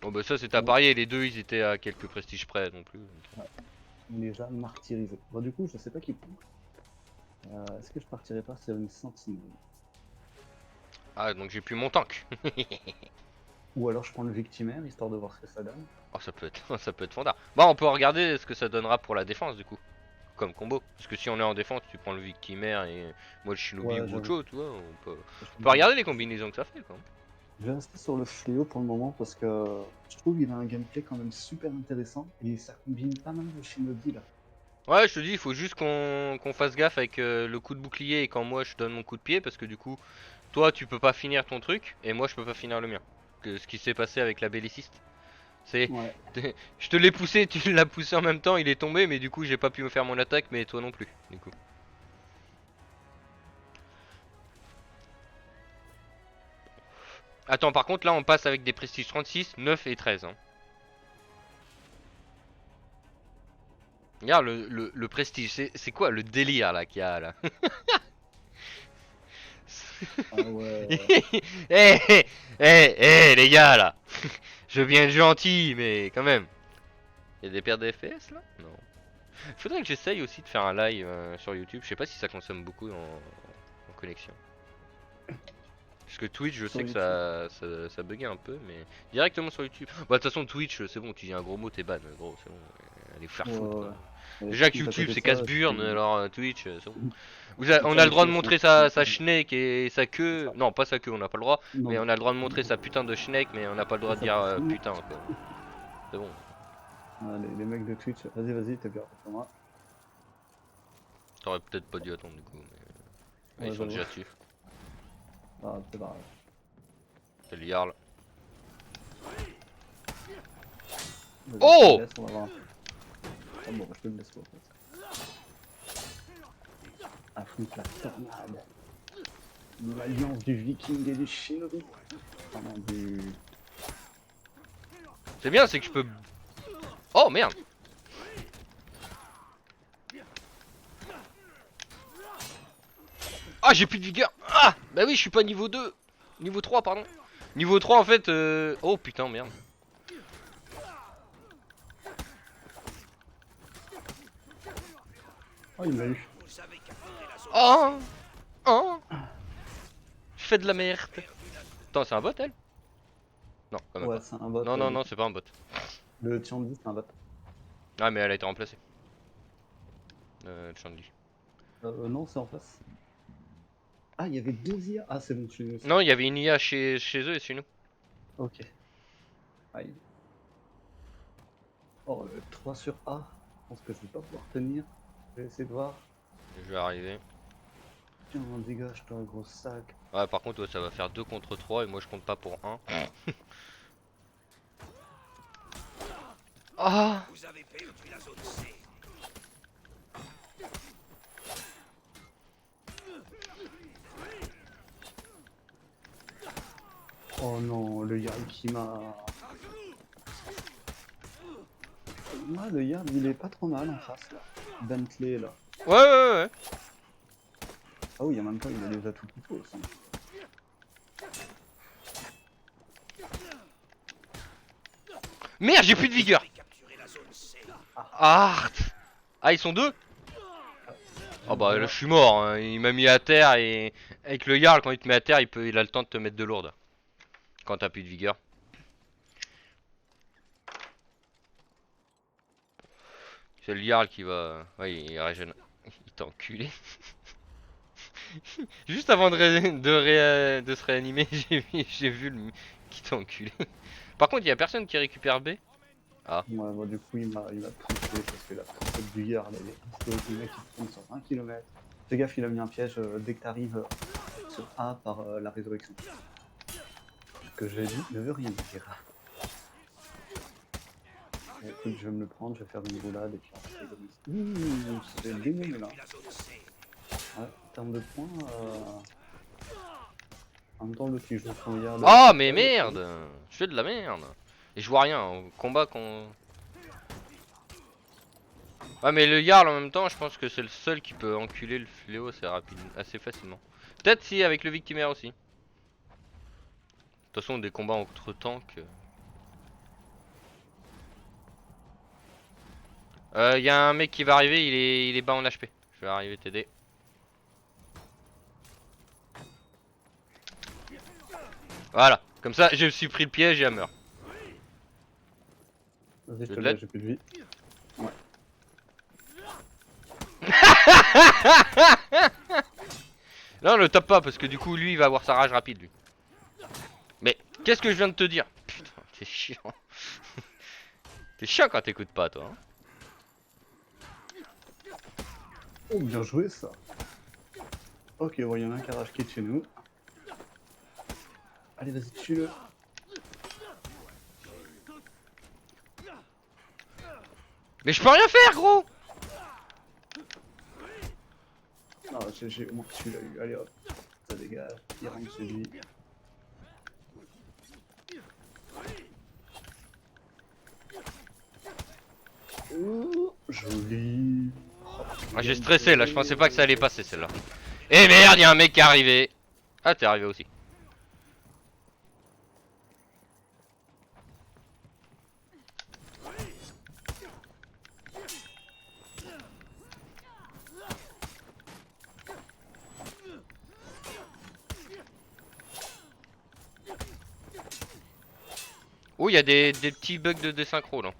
Bon bah ça c'était à On, parier, les deux ils étaient à quelques prestiges près non plus. ouais, on les a martyrisés. Bon, du coup, je sais pas qui prend. Est-ce que je partirais pas sur une sentinelle? Ah donc j'ai plus mon tank. Ou alors je prends le victimaire, histoire de voir ce que ça donne. Oh ça peut être ça peut être fondard. Bon on peut regarder ce que ça donnera pour la défense du coup. Comme combo. Parce que si on est en défense, tu prends le victimaire et moi le shinobi Ouais, ou autre j'avoue. chose, tu vois, on peut regarder les combinaisons que ça fait quoi. Je vais rester sur le fléau pour le moment parce que je trouve qu'il a un gameplay quand même super intéressant et ça combine pas mal de shinobi là. Ouais, je te dis, il faut juste qu'on fasse gaffe avec le coup de bouclier et quand moi je donne mon coup de pied parce que du coup, toi tu peux pas finir ton truc et moi je peux pas finir le mien. Que ce qui s'est passé avec la belliciste. C'est. Ouais. Je te l'ai poussé, tu l'as poussé en même temps, il est tombé, mais du coup j'ai pas pu me faire mon attaque, mais toi non plus, du coup. Attends, par contre là on passe avec des prestiges 36, 9 et 13. Hein. Regarde le prestige, c'est quoi le délire là qu'il y a là? Ah ouais. Eh les gars là! Je viens de gentil, mais quand même. Il y a des pertes de FPS là? Non. Faudrait que j'essaye aussi de faire un live sur YouTube. Je sais pas si ça consomme beaucoup en connexion. Parce que Twitch, je Sur sais que YouTube. ça buguait un peu, mais directement sur YouTube. Bah, de toute façon, Twitch, c'est bon, tu dis un gros mot, t'es ban, gros, c'est bon. Allez vous faire foutre Ouais, quoi. ouais. Déjà que Si t'as YouTube tapé c'est ça, casse-burne, alors Twitch, c'est bon. tu On tiens a les le droit de pieds, montrer c'est sa schneck et sa c'est queue. ça. Non, pas sa queue, on n'a pas le droit. Non, Mais on non. a le droit de montrer sa putain de schneck, mais on n'a pas le droit C'est de ça, dire parce que sinon, putain quoi. C'est bon. ah, les mecs de Twitch, vas-y, t'es bien pour moi. T'aurais peut-être pas dû attendre du coup, mais Ouais, ils sont j'avoue. déjà dessus. Ah, c'est pas grave. C'est le Jarl. Vas-y, Oh je te laisse, on va voir. Ah bon, bah, je te le laisse pas en fait. Affronte la tornade. L'alliance du viking et du shinobi. Pardon, du... C'est bien, c'est que je peux. Oh merde! Ah, j'ai plus de vigueur! Ah! Bah oui, je suis pas niveau 2. Niveau 3, pardon. Niveau 3, en fait. Oh putain, merde. Oh, il m'a eu. Vous avez capturé la zone. Oh! Oh! Je fais de la merde. Attends, c'est un bot, elle? Non, quand même Ouais, pas. c'est un bot. Non, non, non, c'est pas un bot. Le Tiandi, c'est un bot. Ah, mais elle a été remplacée. Chandy. Non, c'est en face. Ah, il y avait deux IA. Ah, c'est bon, je suis... Non, il y avait une IA chez eux et chez nous. Ok. Aïe. Oh, le 3 sur A. Je pense que je vais pas pouvoir tenir. Je vais essayer de voir. Je vais arriver. Tiens, dégage-toi, gros sac. Ouais, par contre, ouais, ça va faire 2 contre 3 et moi je compte pas pour 1. Ah! Vous avez perdu la zone C. Oh non, le Yard qui m'a... Ouais, le Yard, il est pas trop mal en face, là. Bentley, là. Ouais. Ah oui, il y a même pas, il a des atouts qu'il faut, ça. Merde, j'ai plus de Vous vigueur! avez capturé la zone C. Ah, ah, ils sont deux. Ah bah là je suis mort, hein. Il m'a mis à terre et avec le Jarl quand il te met à terre il a le temps de te mettre de lourde quand t'as plus de vigueur. C'est le Jarl qui va... Ouais il régène. Il t'a enculé. Juste avant de se réanimer j'ai vu le... qui t'a enculé. Par contre il y a personne qui récupère B. Ah. Ouais, bon, du coup, il m'a poussé parce que la personne du Yard, elle est historique, le mec il tourne sur 20 km. Fais gaffe, il a mis un piège dès que t'arrives sur A par la résurrection. Ce que j'ai dit ne veut rien dire. Et écoute, je vais me le prendre, je vais faire une roulade et puis après, comme ça. C'est démon là. La zone C. Ouais, en termes de points, en même temps, l'autre qui joue son Yard. Oh mais merde. Je fais de la merde. Et je vois rien au combat qu'on... Ouais mais le Jarl en même temps je pense que c'est le seul qui peut enculer le fléau assez rapide, assez facilement. Peut-être si avec le victimaire aussi. De toute façon des combats entre tanks. Y a un mec qui va arriver, il est bas en HP. Je vais arriver t'aider. Voilà, comme ça je me suis pris le piège et elle meurt. Vas-y, je de te l'aide laisse, j'ai plus de vie. Ouais. Non le tape pas parce que du coup lui il va avoir sa rage rapide lui. Mais qu'est-ce que je viens de te dire? Putain t'es chiant. T'es chiant quand t'écoutes pas toi hein. Oh, bien joué ça. Ok, bon, il y en a un qui arrache qui est de chez nous. Allez, vas-y, tue-le. Mais je peux rien faire gros. Ah, j'ai au moins tu l'as eu. Allez hop, ça dégage. Il rentre chez lui. Oh, joli. Ah, j'ai stressé là, je pensais pas que ça allait passer celle-là. Et merde, y'a un mec qui est arrivé. Ah, t'es arrivé aussi. Oh, y'a des petits bugs de désynchro là.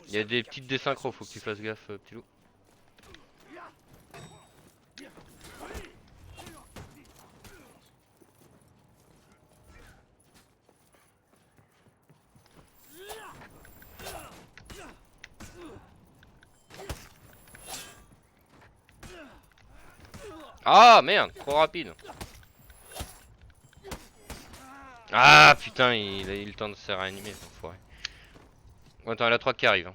Y'a des petites désynchro, faut que tu fasses gaffe, petit loup. Ah merde, trop rapide. Ah putain, il a eu le temps de se réanimer, enfoiré. Oh, attends, il y en a 3 qui arrivent.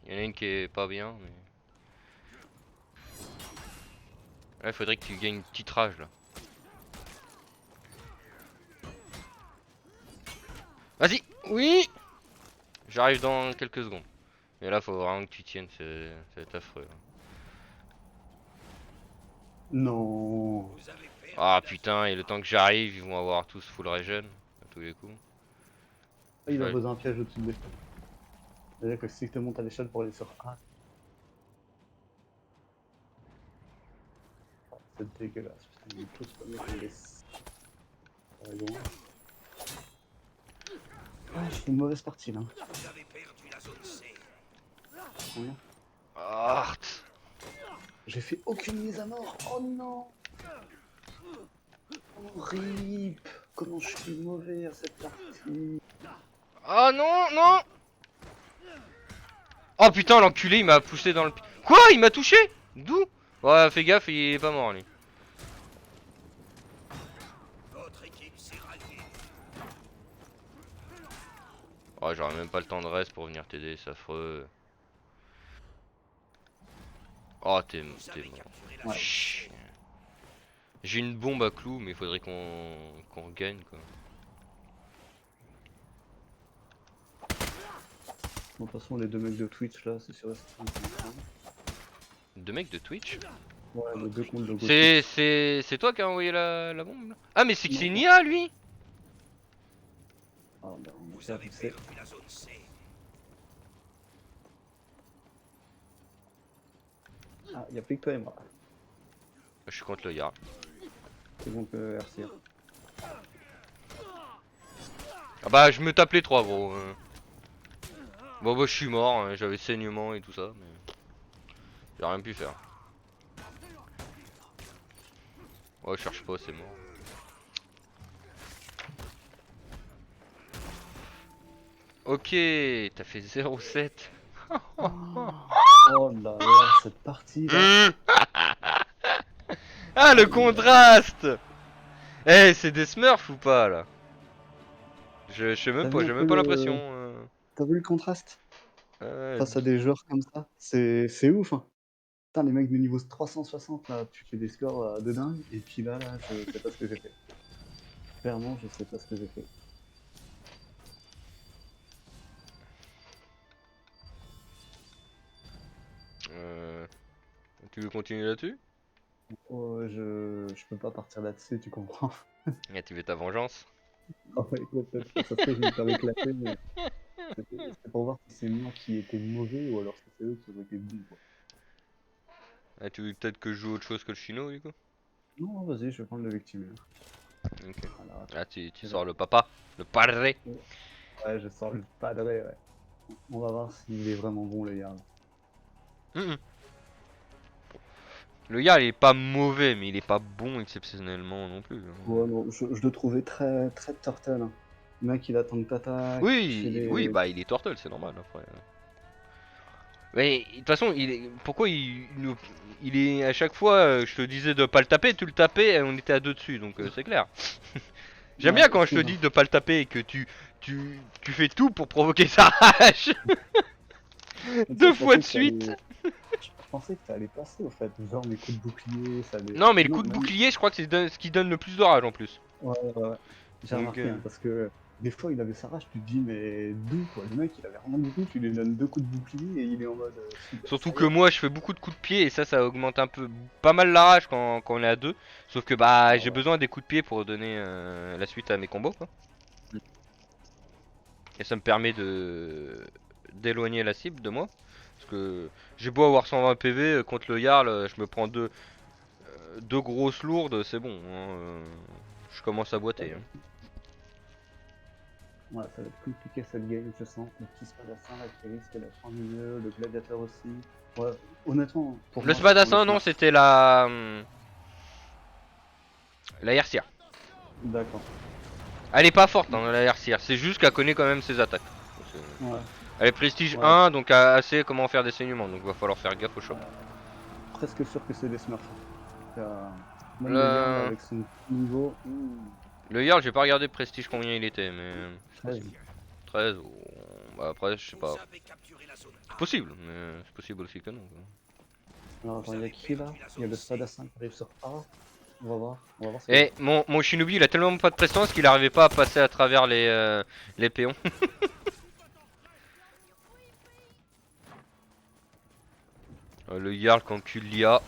Il y en a une qui est pas bien, mais... Là, il faudrait que tu gagnes une petite rage là. Vas-y, oui. J'arrive dans quelques secondes. Mais là, faut vraiment que tu tiennes, c'est affreux. Non. Vous avez perdu Ah la putain, et le temps que j'arrive, ils vont avoir tous full regen à tous les coups. Ah, il a Ouais. posé un piège au-dessus de l'échelle. C'est-à-dire que si tu montes à l'échelle pour aller sur A, c'est dégueulasse. Putain, ils ont tous pas mis les... Ah, je fais une mauvaise partie là. Vous avez perdu la zone C. Combien Ah, J'ai fait aucune mise à mort. Oh non. Oh, rip. Comment je suis mauvais à cette partie. oh non, non. Oh putain, l'enculé, il m'a poussé dans le... Quoi? Il m'a touché? D'où? Ouais, fais gaffe, il est pas mort lui. Votre équipe s'est ralliée. Oh, j'aurais même pas le temps de reste pour venir t'aider, c'est affreux. Oh, t'es Vous avez mort. capturé la Ouais. zone Chut. C. J'ai une bombe à clous, mais il faudrait qu'on gagne quoi. Bon, de toute façon, les deux mecs de Twitch là, c'est sûr et certain qu'ils sont ensemble. Deux mecs de Twitch? Ouais, les deux comptes logo. C'est toi qui as envoyé la bombe là? Ah mais c'est que Non. c'est Nia lui? Ah, ben, Vous Vous avez perdu la zone C. Ah, y a plus que toi et moi. Je suis contre le Jarl. C'est bon que RCR. Ah bah je me tape les 3 gros. Bon bah je suis mort, hein, j'avais saignement et tout ça, mais j'ai rien pu faire. Ouais, je cherche pas, c'est mort. Ok, t'as fait 0,7. Oh là là, cette partie là. Ah le contraste. Eh c'est des smurfs ou pas là? Je sais même T'as pas, vu un j'ai peu même pas l'impression. le... T'as vu le contraste Ouais, face à des joueurs comme ça? C'est ouf, hein. Putain, les mecs de niveau 360 là, tu fais des scores de dingue, et puis là, je sais pas ce que j'ai fait. Clairement, je sais pas ce que j'ai fait. euh, Tu veux continuer là-dessus? Oh, je peux pas partir là-dessus, tu comprends? Et tu veux ta vengeance? Ah ouais, complètement, ça se trouve, je me faire éclater, mais c'était pour voir si c'est moi qui étais mauvais ou alors si c'est eux qui ont été bons, quoi. Ah, tu veux peut-être que je joue autre chose que le chino du coup? Non, vas-y, je vais prendre le victimaire. Ok. Voilà, attends, Ah tu je vais- sors le papa, le padre. Ouais, je sens le padré, ouais. On va voir s'il est vraiment bon, le Jarl. Mhm. Le gars il est pas mauvais mais il est pas bon exceptionnellement non plus, hein. Ouais, non, je le trouvais très, très turtle, hein. Le mec, il attend que t'attaques, il fait Oui, des... bah il est turtle, c'est normal après. Mais de toute façon, pourquoi il est à chaque fois, je te disais de pas le taper, tu le tapais et on était à deux dessus, donc c'est clair. J'aime Ouais, bien quand je te excuse, hein. dis de pas le taper et que tu fais tout pour provoquer sa rage Mais tu sais, deux fois de suite. Je pensais que ça allait passer, au fait. Genre, mes coups de bouclier, ça allait... Non, mais le Non, coup de même... bouclier, je crois que c'est ce qui donne le plus de rage en plus. Ouais, ouais, ouais. J'ai Donc, remarqué, hein, parce que des fois, il avait sa rage, tu te dis, mais d'où, quoi? Le mec, il avait rien du tout, tu lui donnes deux coups de bouclier et il est en mode super surtout que sérieux. moi, je fais beaucoup de coups de pied et ça augmente un peu, pas mal la rage quand on est à deux. Sauf que bah, Ah j'ai ouais. besoin des coups de pied pour donner la suite à mes combos, quoi. Et ça me permet de d'éloigner la cible de moi. Parce que j'ai beau avoir 120 PV contre le Jarl, je me prends deux grosses lourdes, c'est bon, hein, je commence à boiter, hein. Ouais, ça va être compliqué cette game, je sens. Le petit spadassin là qui risque d'être en milieu, le gladiateur aussi. Ouais, honnêtement, pour Le moi, je prends le spadassin, non, smurf. c'était la Hercière. D'accord. Elle est pas forte, hein, la Hercière, c'est juste qu'elle connaît quand même ses attaques. Ouais, Elle est prestige ouais, 1, donc elle sait comment faire des saignements, donc va falloir faire gaffe au choc. presque sûr que c'est des smurfs. Même le Jarl Le, avec son niveau, le Jarl, j'ai pas regardé prestige combien il était, mais c'est 13. possible. 13, ou... bah après, je sais pas. Vous avez capturé la zone C'est A. possible, mais c'est possible aussi que non, quoi. Alors attends, il y a qui là? Il y a le spadassin qui arrive sur A. On va voir ce qu'il a. Et mon Shinobi il a tellement pas de prestance qu'il arrivait pas à passer à travers les péons. Le Jarl quand tu l'IA.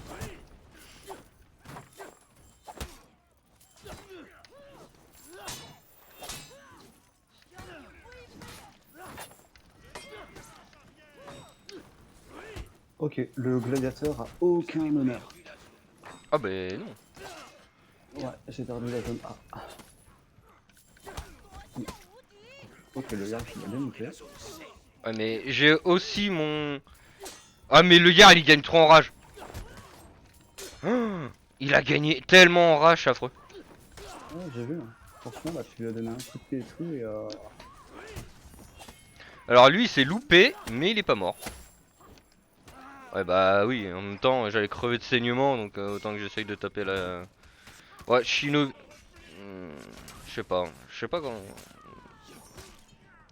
Ok, le gladiateur a aucun honneur. Ah bah non. Ouais, j'ai perdu la zone A. Ok, le Jarl il a bien niqué. Ouais mais j'ai aussi mon... Ah mais le Jarl il gagne trop en rage. Oh, il a gagné tellement en rage, affreux. Ouais, j'ai vu, hein. Franchement, là, tu lui as donné un coup de pied et tout, et Alors lui il s'est loupé, mais il est pas mort. Ouais bah oui, en même temps j'allais crever de saignement, donc autant que j'essaye de taper la... Ouais, Shino... Je sais pas quand...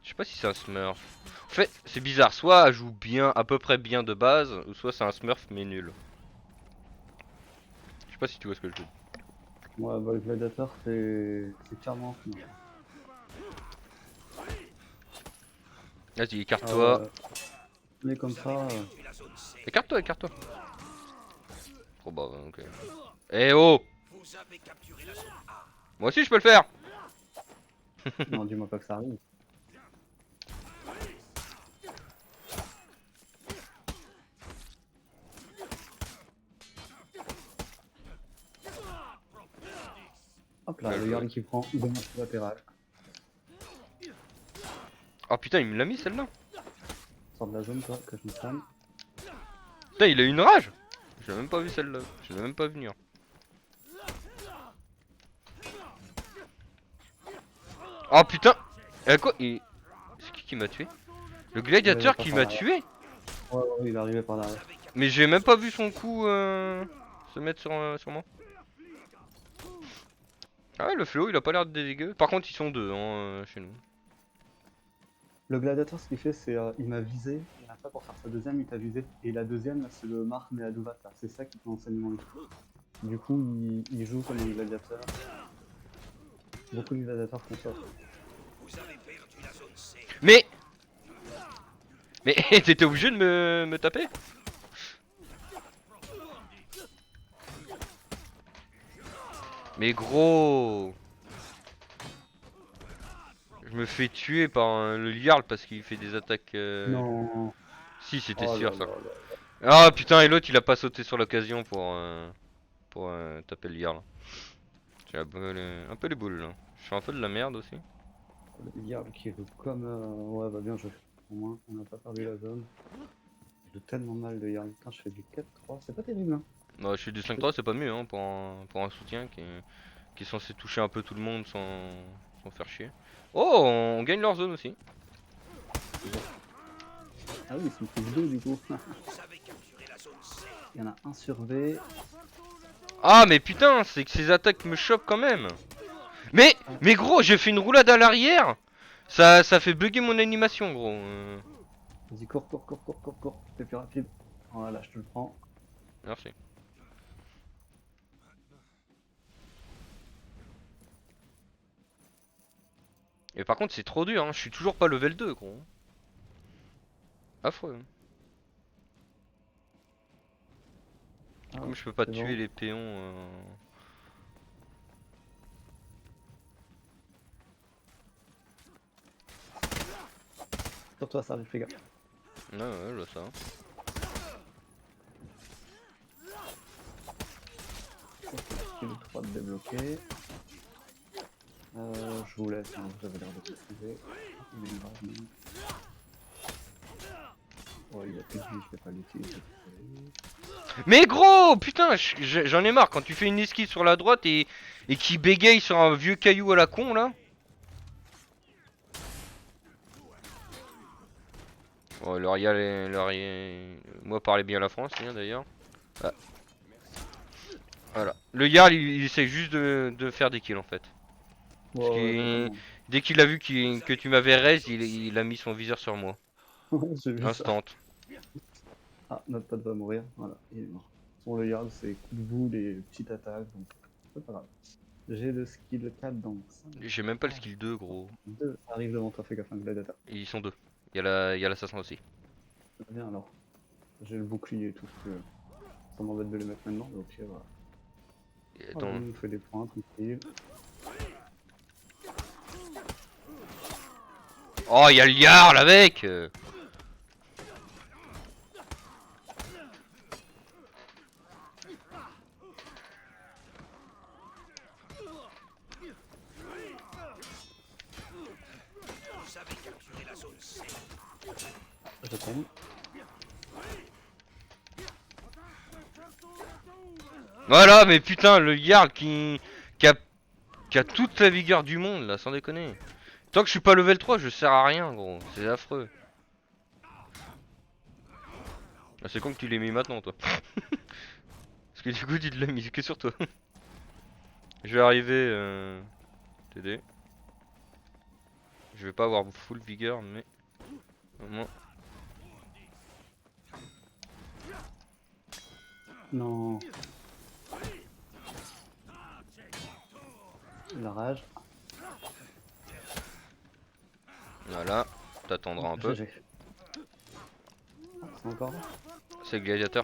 Je sais pas si c'est un smurf. En fait, c'est bizarre, soit elle joue bien, à peu près bien de base, ou soit c'est un smurf mais nul. Je sais pas si tu vois ce que je veux dire. ouais, bah, le gladiateur, c'est clairement un smurf. Vas-y, écarte-toi. Mais comme ça, Écarte-toi, écarte-toi. Trop bas, ok. Eh oh! Vous avez capturé la zone A. Moi aussi je peux le faire! non, dis-moi pas que ça arrive. Hop là, Bien le joué. Yarl qui prend dommage latéral. Oh putain, il me l'a mis celle-là. Sors de la zone, toi, que je me calme. Putain, il a une rage. Je l'ai même pas vu celle-là. Je l'ai même pas venir. Oh putain. Et à quoi c'est qui m'a tué? Le gladiateur qui m'a tué? Ouais, ouais, il est arrivé par derrière. Mais j'ai même pas vu son coup se mettre sur moi. Ah ouais, le fléau il a pas l'air de dégueu. Par contre ils sont deux chez nous. Le gladiateur, ce qu'il fait, c'est il m'a visé, et après pour faire sa deuxième, il t'a visé. Et la deuxième, là, c'est le Mark Meadouvat, là. C'est ça qui peut enseigner mon truc. Du coup, il joue comme un gladiateur. Beaucoup de gladiateurs font ça. Vous avez perdu la zone C. Mais t'étais obligé de me taper? Mais gros, je me fais tuer par le Jarl parce qu'il fait des attaques. Non. Si c'était Oh là sûr ça. là là. Ah putain, et l'autre il a pas sauté sur l'occasion pour taper le Jarl. J'ai un peu les boules là. Je fais un peu de la merde aussi. Le Yarl qui joue comme. Ouais, bah bien joué. Au moins, on n'a pas perdu la zone. Je joue tellement mal de Yarl. Putain, je fais du 4-3, c'est pas terrible, hein. Bah, je suis du 5-3, c'est pas mieux hein, pour un soutien qui est censé toucher un peu tout le monde sans faire chier. Oh, on gagne leur zone aussi. Ah oui, ils sont plus deux du coup. Vous avez capturé la zone C. Il y en a un sur V. Ah, mais putain, c'est que ces attaques me chopent quand même. Mais gros, j'ai fait une roulade à l'arrière. Ça fait bugger mon animation, gros. Vas-y, cours, cours, cours, cours, cours, cours. T'es plus rapide. Voilà, je te le prends. Merci. Et par contre, c'est trop dur, hein. Je suis toujours pas level 2, gros. Affreux. Ah, Comme je peux pas c'est tuer bon. les péons. Sur toi, ça arrive, fais gaffe. Ouais, ouais, je vois ça. Skill 3 de débloquer. Je vous laisse, hein, vous avez l'air de maîtriser. Il est grave, mais... Ouais, il a plus de vie, je vais pas l'utiliser. Mais gros, putain, j'en ai marre quand tu fais une esquive sur la droite et qui bégaye sur un vieux caillou à la con là. Oh, moi parler bien la France, bien d'ailleurs. Ah. Voilà. Le Jarl il essaie juste de faire des kills en fait. Parce Ouais, dès qu'il a vu que tu m'avais raise, il a mis son viseur sur moi. j'ai vu ça. Instant. Ah, notre pote va mourir, voilà, il est mort. Sur le Yarl, c'est coup de boule et petite attaque, donc c'est pas grave. J'ai le skill 4 donc 5. J'ai même pas le skill 2 gros. 2 arrive devant toi, fais gaffe, un gladiateur. Ils sont deux. Il y a l'assassin aussi. Très bien alors. J'ai le bouclier et tout, que ça m'embête de les mettre maintenant, mais au pire, voilà. Et Voilà, attends. il nous fait des points, tranquille. Oh, il y a le Jarl avec Vous avez capturé la zone C. Je tombe. Voilà, mais putain, le Jarl qui a toute la vigueur du monde là, sans déconner. Tant que je suis pas level 3, je sers à rien, gros. C'est affreux. Ah, c'est con que tu l'aies mis maintenant, toi. Parce que du coup, tu l'as mis que sur toi. Je vais arriver t'aider. Je vais pas avoir full vigueur, mais au moins. Non. La rage. Voilà, t'attendras un peu. GG. Ah, c'est encore là. C'est le gladiateur.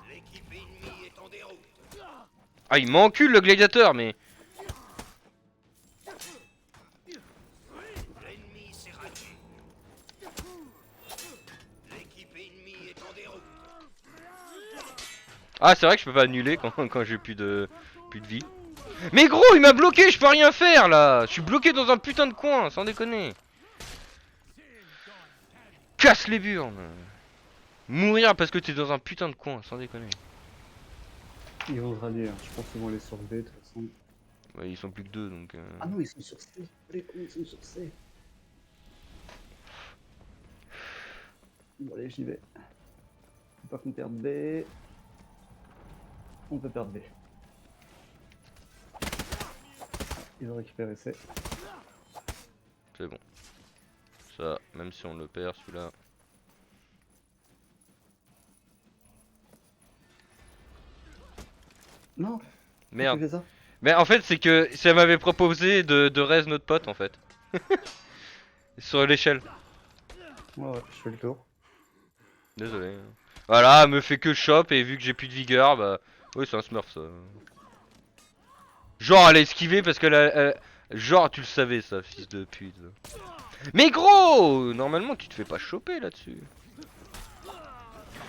L'équipe ennemie est en déroute. Ah, il m'encule le gladiateur, mais. L'ennemi s'est rallié. L'équipe ennemie est en déroute. Ah, c'est vrai que je peux pas annuler quand j'ai plus de vie. Mais gros, il m'a bloqué, je peux rien faire là. Je suis bloqué dans un putain de coin, sans déconner. Casse les burnes. Mourir parce que t'es dans un putain de coin, sans déconner. Ils vont se rallier, hein. Je pense qu'ils vont aller sur B de toute façon. Ouais, ils sont plus que deux donc. Ah non, ils sont sur C. Allez, comment ils sont sur C? Bon, allez, j'y vais. Faut pas qu'on perde B. On peut perdre B. Ils ont récupéré C. C'est bon. Ça, même si on le perd celui-là. Non, Merde. tu fais ça? Mais en fait, c'est que ça m'avait proposé de raise notre pote en fait. Sur l'échelle. Ouais, ouais, je fais le tour. Désolé. Voilà, elle me fait que chop et vu que j'ai plus de vigueur, bah. Oui, c'est un smurf ça. Genre, elle a esquivé parce qu'elle a. Genre, tu le savais ça, fils de pute. Mais gros, normalement, tu te fais pas choper là-dessus.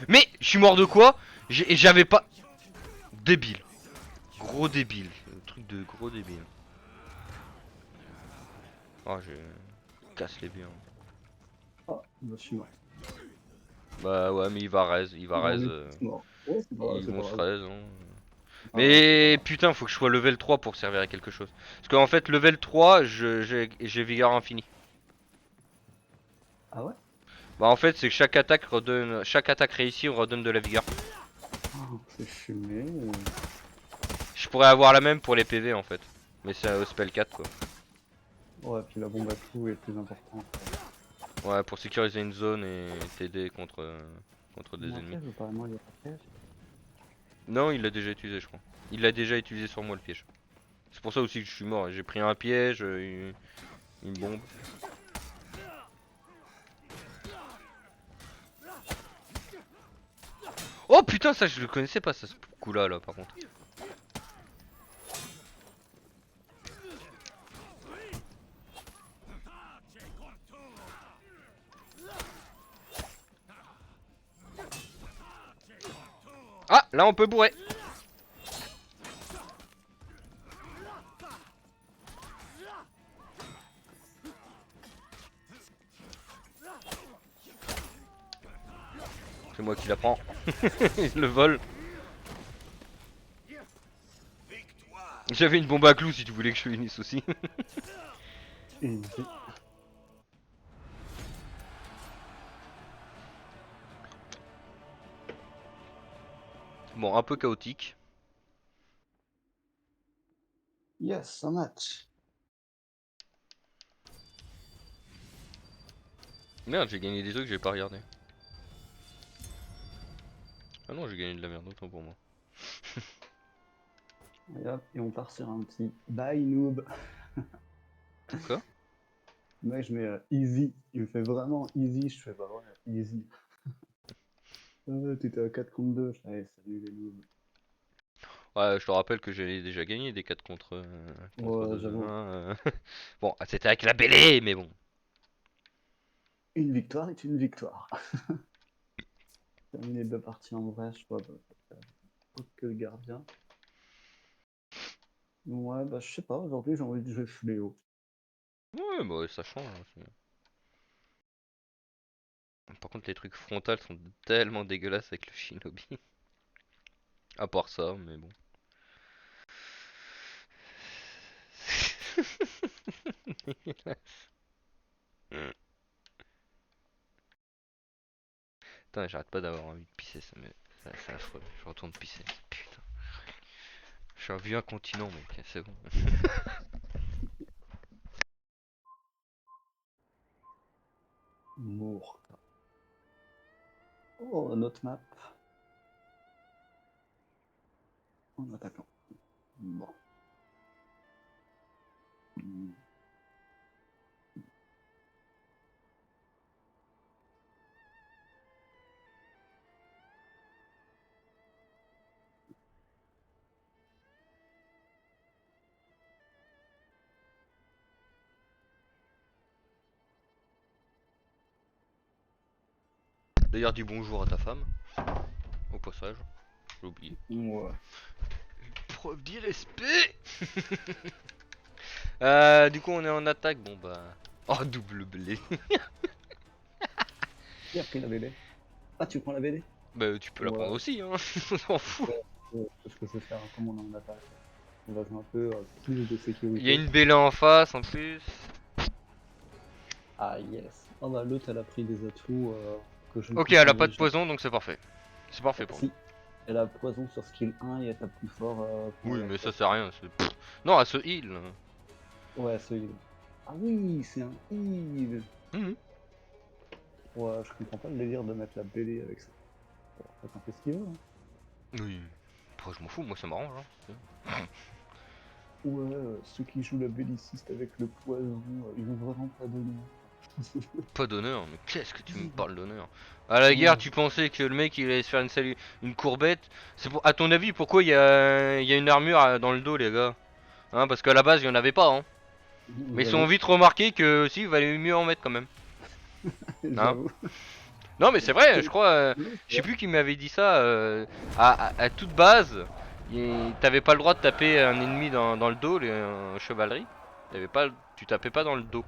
Mais je suis mort de quoi? J'avais pas. Débile. Gros débile. Truc de gros débile. Oh, je casse les biens. Ah, bah, je suis mort. Bah ouais, mais il va raise, il va On raise. est tous morts. Ouais, c'est pas grave, Ils c'est pas vont se grave. raise. Hein. C'est pas grave, c'est Mais pas grave. putain, faut que je sois level 3 pour servir à quelque chose. Parce qu'en fait, level 3, j'ai vigueur infini. Ah ouais? Bah en fait, c'est que chaque attaque redonne, chaque attaque réussie redonne de la vigueur. Ah, c'est fumé. Je pourrais avoir la même pour les PV en fait. Mais c'est au spell 4 quoi. Ouais, puis la bombe à clous est plus importante. Ouais, pour sécuriser une zone et t'aider contre, contre des Moi, ennemis. piège, apparemment, il y a pas de piège. Non, il l'a déjà utilisé, je crois. Il l'a déjà utilisé sur moi le piège. C'est pour ça aussi que je suis mort. J'ai pris un piège, une bombe. Oh putain, ça je le connaissais pas, ça, ce coup-là, là, par contre. Ah, là on peut bourrer. C'est moi qui la prends. Le vol. Victoire. J'avais une bombe à clous si tu voulais que je finisse aussi. Easy. Bon, un peu chaotique. Yes, un match. Merde, j'ai gagné des trucs que j'ai pas regardé. Ah non, j'ai gagné de la merde, autant pour moi. Et hop, et on part sur un petit bye noob. Quoi? Mec, je mets easy. Il me fait vraiment easy. Je fais bah ouais, easy. T'étais à 4 contre 2. Allez, salut les noobs. Ouais, je te rappelle que j'ai déjà gagné des 4 contre Ouais, 2. j'avoue. Bon, c'était avec la Bélé, mais bon. Une victoire est une victoire. Terminer 2 parties en vrai, je vois bah, autre que le gardien. Ouais, bah je sais pas, aujourd'hui j'ai envie de jouer fléau. Ouais, bah ouais, ça change. Hein, par contre, les trucs frontales sont tellement dégueulasses avec le Shinobi. À part ça, mais bon. Putain, j'arrête pas d'avoir envie de pisser, c'est affreux. Je retourne pisser. Putain. Je suis un vieux incontinent, mec, c'est bon. Mour. Oh, un autre map. En attaquant. Bon. Hmm. D'ailleurs, dis bonjour à ta femme. Au passage, j'ai oublié. Ouais. Preuve d'irrespect. Du coup on est en attaque, bon bah... Oh double blé. Qui a pris la BD? Ah, tu prends la BD? Bah tu peux la prendre Ouais. aussi hein, on s'en fout. Ce que je vais faire, comme on est en attaque, on va jouer un peu plus de Il y a sécurité. une bêlée en face en plus. Ah yes. Ah bah l'autre elle a pris des atouts que je ne Ok, elle a pas comprendrai de jamais. poison donc c'est parfait. C'est parfait pour nous. Si, elle a poison sur skill 1 et elle tape plus fort pour Oui la mais ça tête. sert à rien. Non, elle se heal. Ouais, ce heal. Ah oui, c'est un heal. Mhm. Ouais, je comprends pas le délire de mettre la BD avec ça. Bon, chacun fait ce qu'il veut. Hein. Oui. Après, je m'en fous, moi ça m'arrange. Hein. Ouais, ceux qui jouent la belliciste avec le poison, ils ont vraiment pas donné. Pas d'honneur, mais qu'est-ce que tu me parles d'honneur? À la guerre, tu pensais que le mec il allait se faire une courbette? C'est pour, à ton avis, pourquoi il y a une armure dans le dos, les gars? Hein, parce qu'à la base, il y en avait pas, hein. Mais ils sont J'avoue, vite remarqué que si, il valait mieux en mettre quand même. Hein? j'avoue. Non, mais c'est vrai, je crois. Je sais plus qui m'avait dit ça. À toute base, t'avais pas le droit de taper un ennemi dans le dos, en chevalerie. Tu tapais pas dans le dos.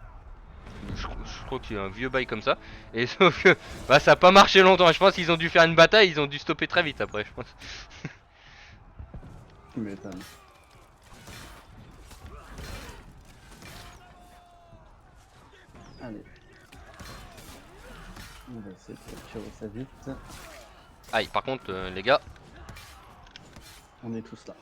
Je crois qu'il y a un vieux bail comme ça. Et sauf que bah, ça a pas marché longtemps. Je pense qu'ils ont dû faire une bataille, ils ont dû stopper très vite après, je pense. Tu m'étonnes. Allez. On va essayer de capturer ça vite. Aïe, par contre, les gars, On est tous là.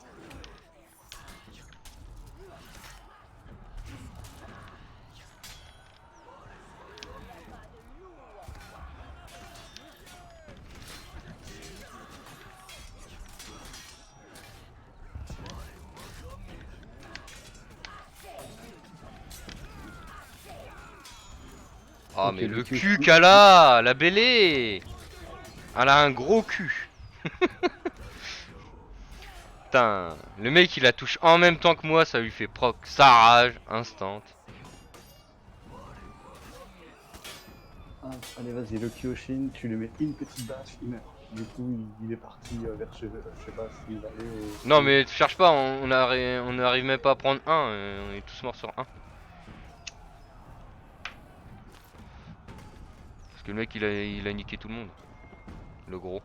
ah Ok, mais le cul. cul qu'elle a, la bêlée, elle a un gros cul. Putain, le mec il la touche en même temps que moi, ça lui fait proc, sa rage, instant. Ah, allez, vas-y, le Kyoshin, tu lui mets une petite bâche, il meurt. Du coup, il est parti vers chez je sais pas s'il va aller au... Non mais cherche pas, on n'arrive même pas à prendre un, on est tous morts sur un. Parce que le mec il a niqué tout le monde, le gros.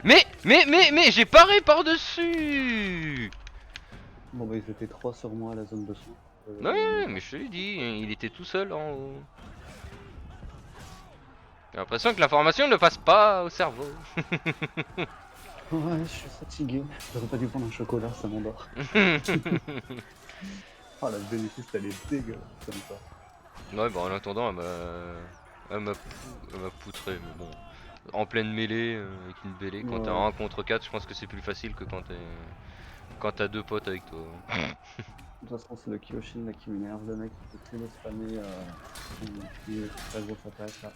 Mais, j'ai paré par-dessus. Bon, bah, ils étaient 3 sur moi à la zone de son. Ouais, mais je te l'ai dit, il était tout seul en haut. J'ai l'impression que l'information ne passe pas au cerveau. Ouais, je suis fatigué. J'aurais pas dû prendre un chocolat, ça m'endort. Ah, la bénéfice, elle est dégueulasse comme ça. Ouais, bah en attendant, elle m'a poutré, mais bon. En pleine mêlée, avec une bêlée, quand t'es Ouais. en 1 contre 4, je pense que c'est plus facile que quand t'as deux potes avec toi. De toute façon, c'est le Kyoshin là qui m'énerve, le mec qui fait que le spammer qui est très grosse attaque là.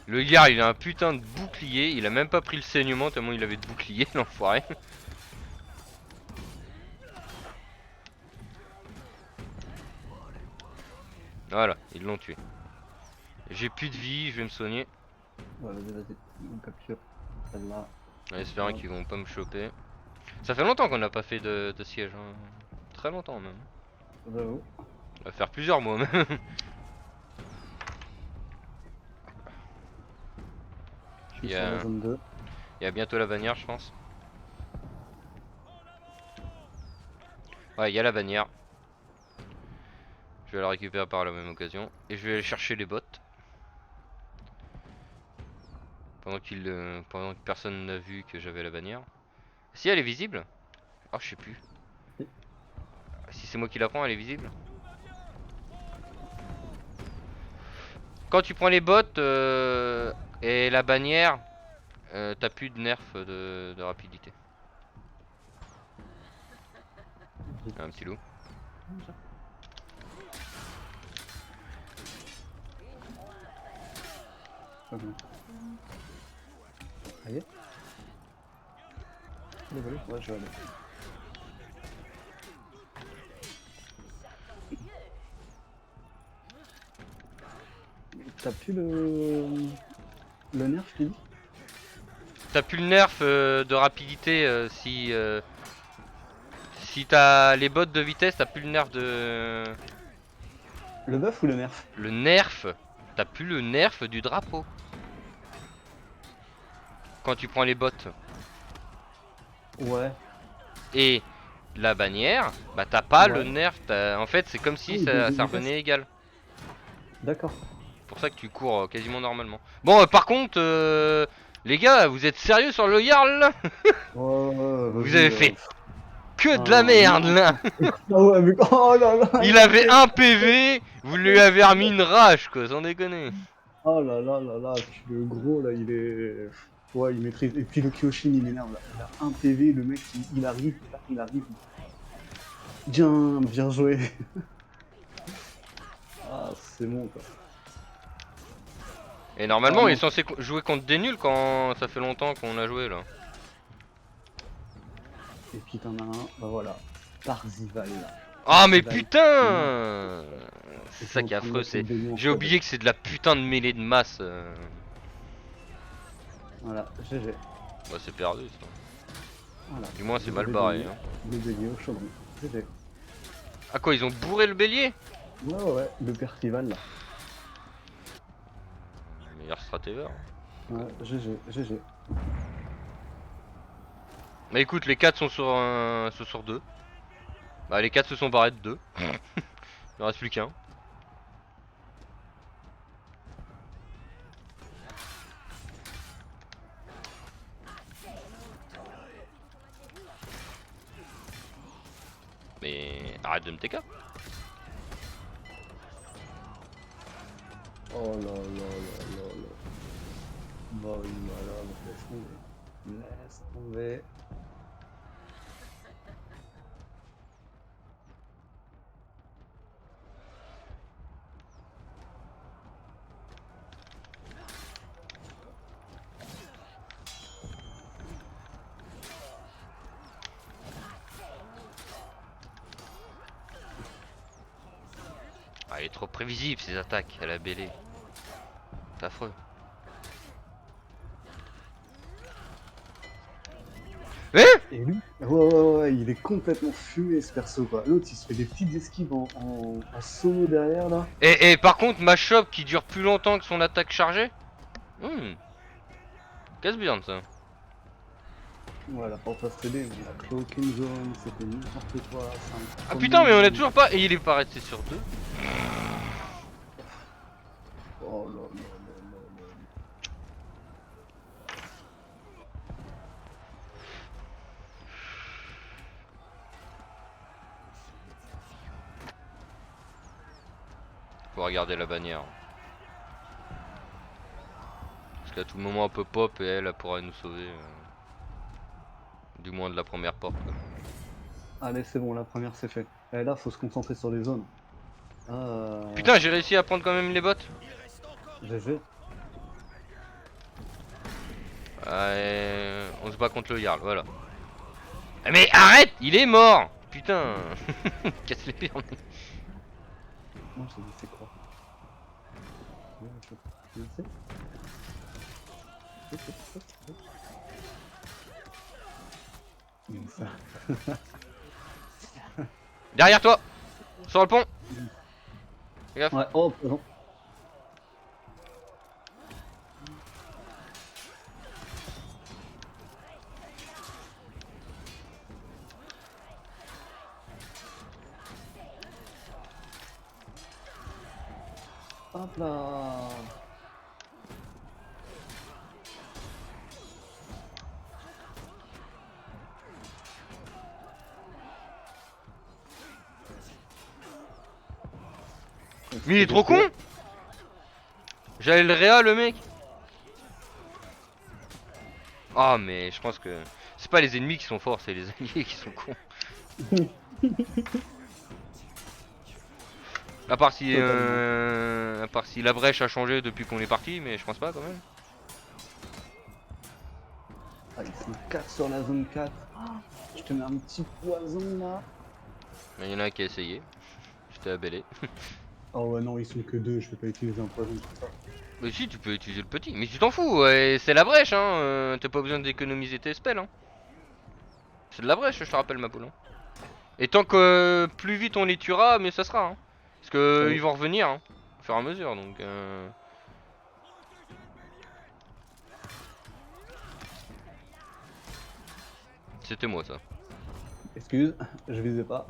Le gars, il a un putain de bouclier, il a même pas pris le saignement tellement il avait de bouclier, l'enfoiré. Voilà, ils l'ont tué. J'ai plus de vie, je vais me soigner. Ouais, vas-y, on capture celle-là. En espérant qu'ils vont pas me choper. Ça fait longtemps qu'on n'a pas fait de siège, hein. Très longtemps même. J'avoue. On va faire plusieurs mois même. Je suis Il y sur la a, zone 2. il y a bientôt la bannière, je pense. Ouais, il y a la bannière. Je vais la récupérer par la même occasion. Et je vais aller chercher les bottes. Pendant que personne n'a vu que j'avais la bannière. Si elle est visible. Oh, je sais plus. Si c'est moi qui la prends, elle est visible. Quand tu prends les bottes et la bannière, t'as plus de nerfs de rapidité. Un petit loup. Ah bon. Allez. Allez. Ouais, je vais aller. T'as plus le nerf, je t'ai dit? T'as plus le nerf de rapidité si t'as les bottes de vitesse, t'as plus le nerf de... Le buff ou le nerf? Le nerf, t'as plus le nerf du drapeau. Quand tu prends les bottes. Ouais. Et la bannière, bah t'as pas le Ouais. nerf. En fait, c'est comme si Ah oui, ça, de ça vitesse. revenait égal. D'accord. C'est pour ça que tu cours quasiment normalement. Bon, par contre, les gars, vous êtes sérieux sur le Jarl là? Ouais, Vous vas-y. avez fait que de la Enfin, merde non. là. Ah ouais, mais oh là là, Il avait un PV, vous lui avez remis une rage quoi, sans déconner. oh là là là là, puis le gros là, il est. Ouais, il maîtrise. Et puis le Kyoshin, il m'énerve là. Il a un PV, le mec, il arrive, là, il arrive. Bien joué. Ah, c'est bon quoi. Et Ah normalement, il est non. censé jouer contre des nuls quand ça fait longtemps qu'on a joué là. Et puis t'en as un, bah voilà. Parzival là. Ah mais Parzival. putain! C'est Et ça puis qui est on affreux, combat c'est... contre des J'ai monstres. oublié que c'est de la putain de mêlée de masse. Voilà, GG. Bah c'est perdu ça. Voilà. Du moins c'est mal Le barré. bélier. Hein. Le bélier au chaudron. GG. Ah quoi, ils ont bourré le bélier? Ouais, le Percival là. Meilleur stratéveur. Ouais, GG. Bah écoute, les 4 sont sur 2. Bah les 4 se sont barrés de 2. Il en reste plus qu'un. Mais arrête de me TK. Oh là là là là là. Bah oui, voilà, laisse tomber. Laisse tomber. Ah, il est trop prévisible ces attaques à la bêlée. C'est affreux. Hein? Et lui, ouais, il est complètement fumé ce perso quoi. L'autre il se fait des petites esquives en solo derrière là. Et par contre, ma chope qui dure plus longtemps que son attaque chargée. Casse bien ça. Ouais, la porte à CD, on a créé aucune zone, c'était n'importe quoi. Ah putain, mais on a toujours pas. Et il est pas resté sur 2. Oh là là là là là. Faut regarder la bannière. Parce qu'à tout moment elle peut pop et elle pourra nous sauver. Du moins de la première porte. Quoi. Allez, c'est bon, la première c'est fait. Et là, faut se concentrer sur les zones. Putain, j'ai réussi à prendre quand même les bottes. GG. On se bat contre le Jarl, voilà. Ah, mais arrête, il est mort. Putain. Casse les pieds. Non, j'ai dit c'est quoi? Merci. Ça. Derrière toi. Sur le pont. Fais gaffe. Ouais, oh, pardon. Hop là. Mais il est trop con. J'allais le réa le mec. Ah mais je pense que c'est pas les ennemis qui sont forts, c'est les alliés qui sont cons. À part si la brèche a changé depuis qu'on est parti, mais je pense pas quand même. Ah, ils sont 4 sur la zone 4. Ah, je te mets un petit poison là. Il y en a un qui a essayé. J'étais abellé. Oh ouais, non, ils sont que 2, je peux pas utiliser un poison pour ça. Mais si, tu peux utiliser le petit. Mais tu t'en fous, ouais, c'est la brèche, hein. T'as pas besoin d'économiser tes spells, hein. C'est de la brèche, je te rappelle, ma poule. Hein. Et tant que plus vite on les tuera, mieux ça sera. Hein. Parce que Oh. ils vont revenir, hein, au fur et à mesure, donc. C'était moi ça. Excuse, je visais pas.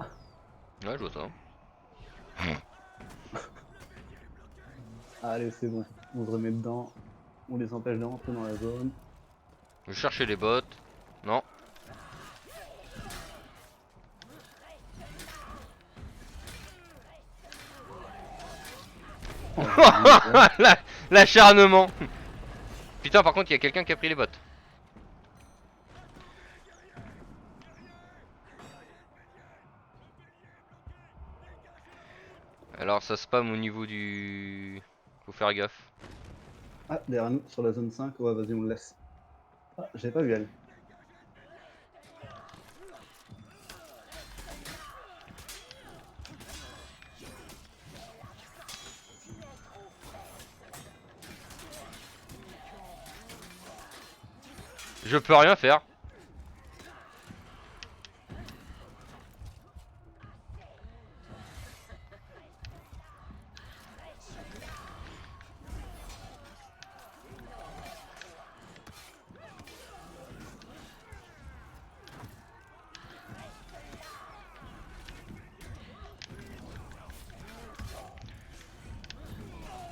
Ouais, je vois ça. Allez, c'est bon, on se remet dedans. On les empêche de rentrer dans la zone. Je cherchais les bottes. Non. Oh, ouais. L'acharnement. Putain, par contre, il y a quelqu'un qui a pris les bottes. Alors ça spam au niveau du... Faut faire gaffe. Ah, derrière nous, sur la zone 5, ouais, vas-y, on le laisse. Ah, j'avais pas vu elle. Je peux rien faire.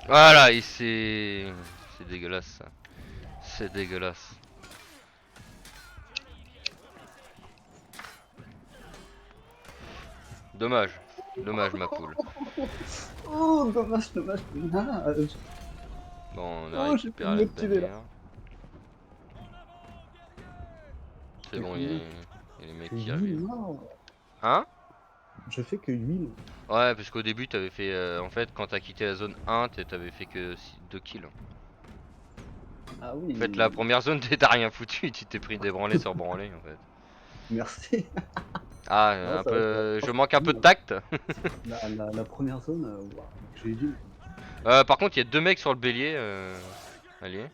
Voilà, et c'est dégueulasse ça. C'est dégueulasse. Dommage. Dommage ma poule. Oh, dommage, dommage, dommage. Bon, on a Oh, j'ai pu récupéré me la motiver, là. bannière. C'est Et bon, combien il y a les mecs Que qui 8, arrivent. non. Hein? Je fais que 8. Ouais, parce qu'au début, t'avais fait... en fait, quand t'as quitté la zone 1, t'avais fait que 2 kills. Ah oui. En fait, la première zone, t'as rien foutu, tu t'es pris des branlés sur branlés, en fait. Merci. Ah, Non, un ça va, peu... Je franchement, manque un peu de tact. la première zone, waouh, j'ai dit. Par contre, il y a 2 mecs sur le bélier, alliés.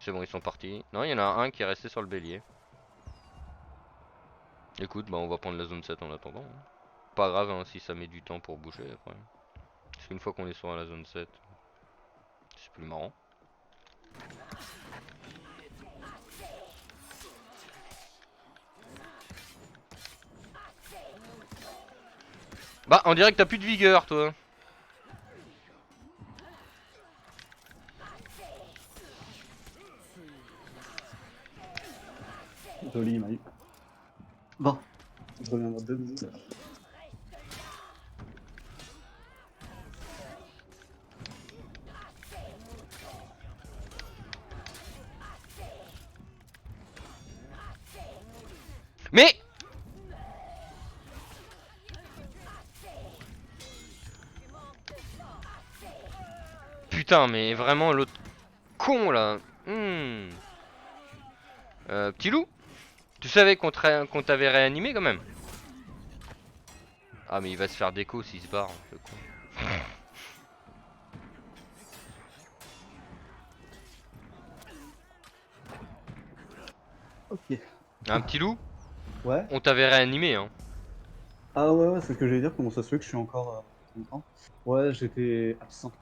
C'est bon, ils sont partis. Non, il y en a un qui est resté sur le bélier. Écoute, bah on va prendre la zone 7 en attendant. Hein. Pas grave hein, si ça met du temps pour bouger après. Parce qu'une fois qu'on est sur la zone 7, c'est plus marrant. Bah, on dirait que t'as plus de vigueur, toi. Joli, Maï. Bon, je reviens dans 2 minutes. Mais putain, mais vraiment l'autre con là. Petit loup, tu savais qu'on t'avait réanimé quand même. Ah mais il va se faire déco s'il se barre, le con. Ok. Un petit loup, Ouais. on t'avait réanimé hein. Ah ouais, ouais, c'est ce que j'allais dire. Comment ça se fait que je suis encore content? Ouais, j'étais absent.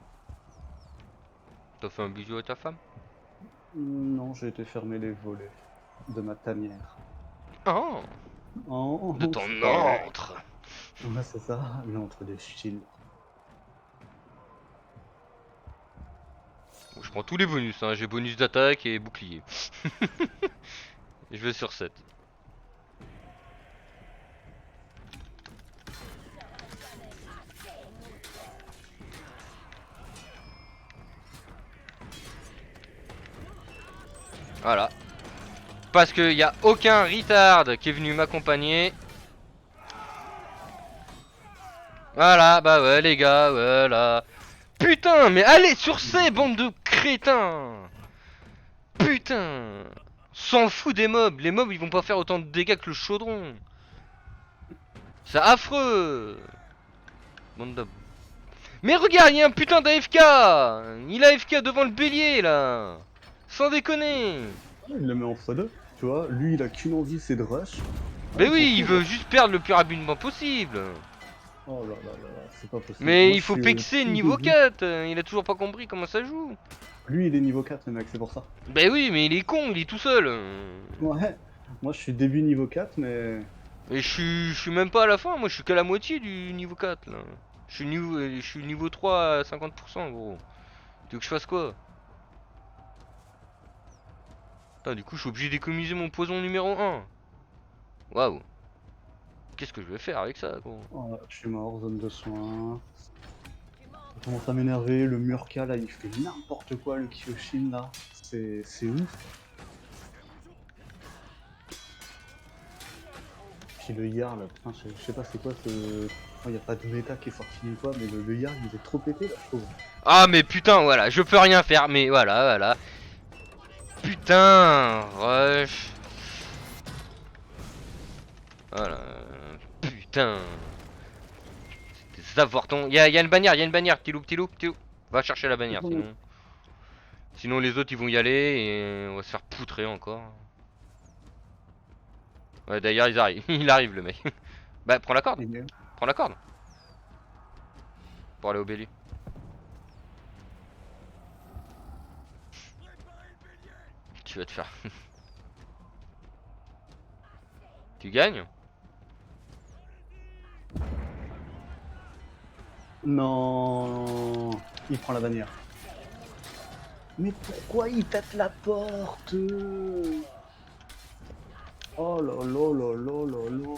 T'as fait un bisou à ta femme? Non, j'ai été fermer les volets de ma tanière. Oh, Oh, de ton c'est pas- antre. Ouais, c'est ça, l'entre des chiens. Bon, je prends tous les bonus, hein. J'ai bonus d'attaque et bouclier. Je vais sur 7. Voilà. Parce qu'il n'y a aucun retard qui est venu m'accompagner. Voilà, bah ouais les gars, voilà. Putain, mais allez sur ces bande de crétins. Putain. S'en fout des mobs, les mobs ils vont pas faire autant de dégâts que le chaudron. C'est affreux. Bande de... Mais regarde, il y a un putain d'AFK. Il a AFK devant le bélier là. Sans déconner. Il le met en x2, tu vois. Lui, il a qu'une envie, c'est de rush. Mais il s'en oui, il fout, veut juste perdre le plus rapidement possible. oh là là là là, c'est pas possible. Mais Moi, il je faut suis au pexer tout niveau début. 4. Il a toujours pas compris comment ça joue. Lui, il est niveau 4, le mec, c'est pour ça. Bah oui, mais il est con, il est tout seul. Ouais. Moi, je suis début niveau 4, mais... Et je suis même pas à la fin, moi je suis qu'à la moitié du niveau 4 là. Je suis niveau 3 à 50% gros. Tu veux que je fasse quoi? Putain, du coup je suis obligé d'économiser mon poison numéro 1. Waouh. Qu'est-ce que je vais faire avec ça gros? Oh, je suis mort, zone de soins. Ça commence à m'énerver, le Murka, là, il fait n'importe quoi, le Kyoshin, là. C'est ouf. Puis le Yar, là, putain, je sais pas c'est quoi ce... Oh, y a pas de méta qui est sorti ni quoi, mais le Yar, il est trop pété, là, je trouve. Ah mais putain voilà, je peux rien faire mais voilà voilà. Putain, rush. Voilà. Putain. Des avortons. Y a une bannière, y a une bannière, petit loup, petit loup, petit loup. Va chercher la bannière sinon. Sinon les autres ils vont y aller et on va se faire poutrer encore. Ouais d'ailleurs ils arrivent, il arrive le mec. Bah prends la corde, Il est- prends la corde. Pour aller au bélier. Tu vas te faire. Tu gagnes? Non, il prend la bannière. Mais pourquoi il pète la porte? Oh là là là là là là.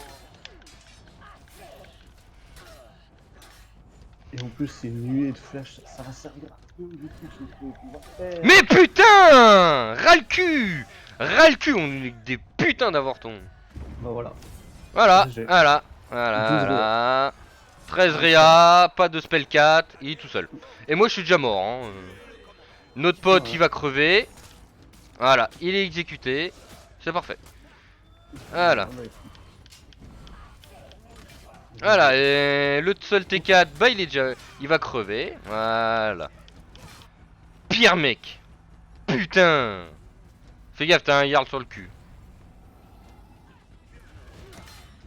Et en plus, c'est une nuée de flèches, ça va servir à rien du tout ce truc. On va faire. Mais putain! Ras le cul! Ras le cul, on est des putains d'avortons. Bah voilà. Voilà, GG. voilà, 12 voilà. 13 Réa, pas de spell 4, il est tout seul. Et moi je suis déjà mort. Hein. Notre pote Ouais. il va crever. Voilà, il est exécuté. C'est parfait. Voilà. Voilà, et le seul T4, bah il est déjà... Il va crever. Voilà. Pire mec. Putain. Fais gaffe, t'as un Jarl sur le cul.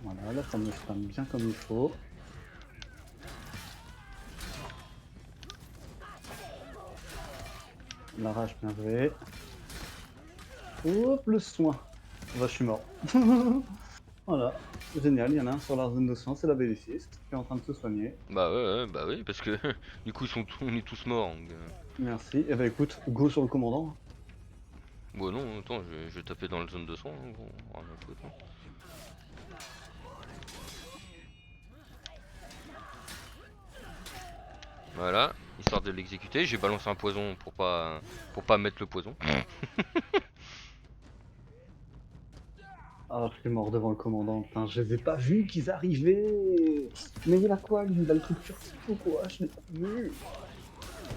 Voilà, là ça me spam bien comme il faut. La rage bien joué. Hop, le soin. Bah, je suis mort. Voilà, génial, il y en a un sur la zone de soins, c'est la belliciste qui est en train de se soigner. Bah ouais, bah oui, parce que du coup on est tous morts. Donc, Merci. Et bah écoute, go sur le commandant. Bon non, attends, je vais taper dans la zone de son. Hein, gros. Rien à foutre, hein. Voilà, histoire de l'exécuter, j'ai balancé un poison pour pas mettre le poison. Ah, je suis mort devant le commandant, putain, je les ai pas vus qu'ils arrivaient. Mais il a quoi, lui? Il a le truc sur ou quoi? Je l'ai pas vu.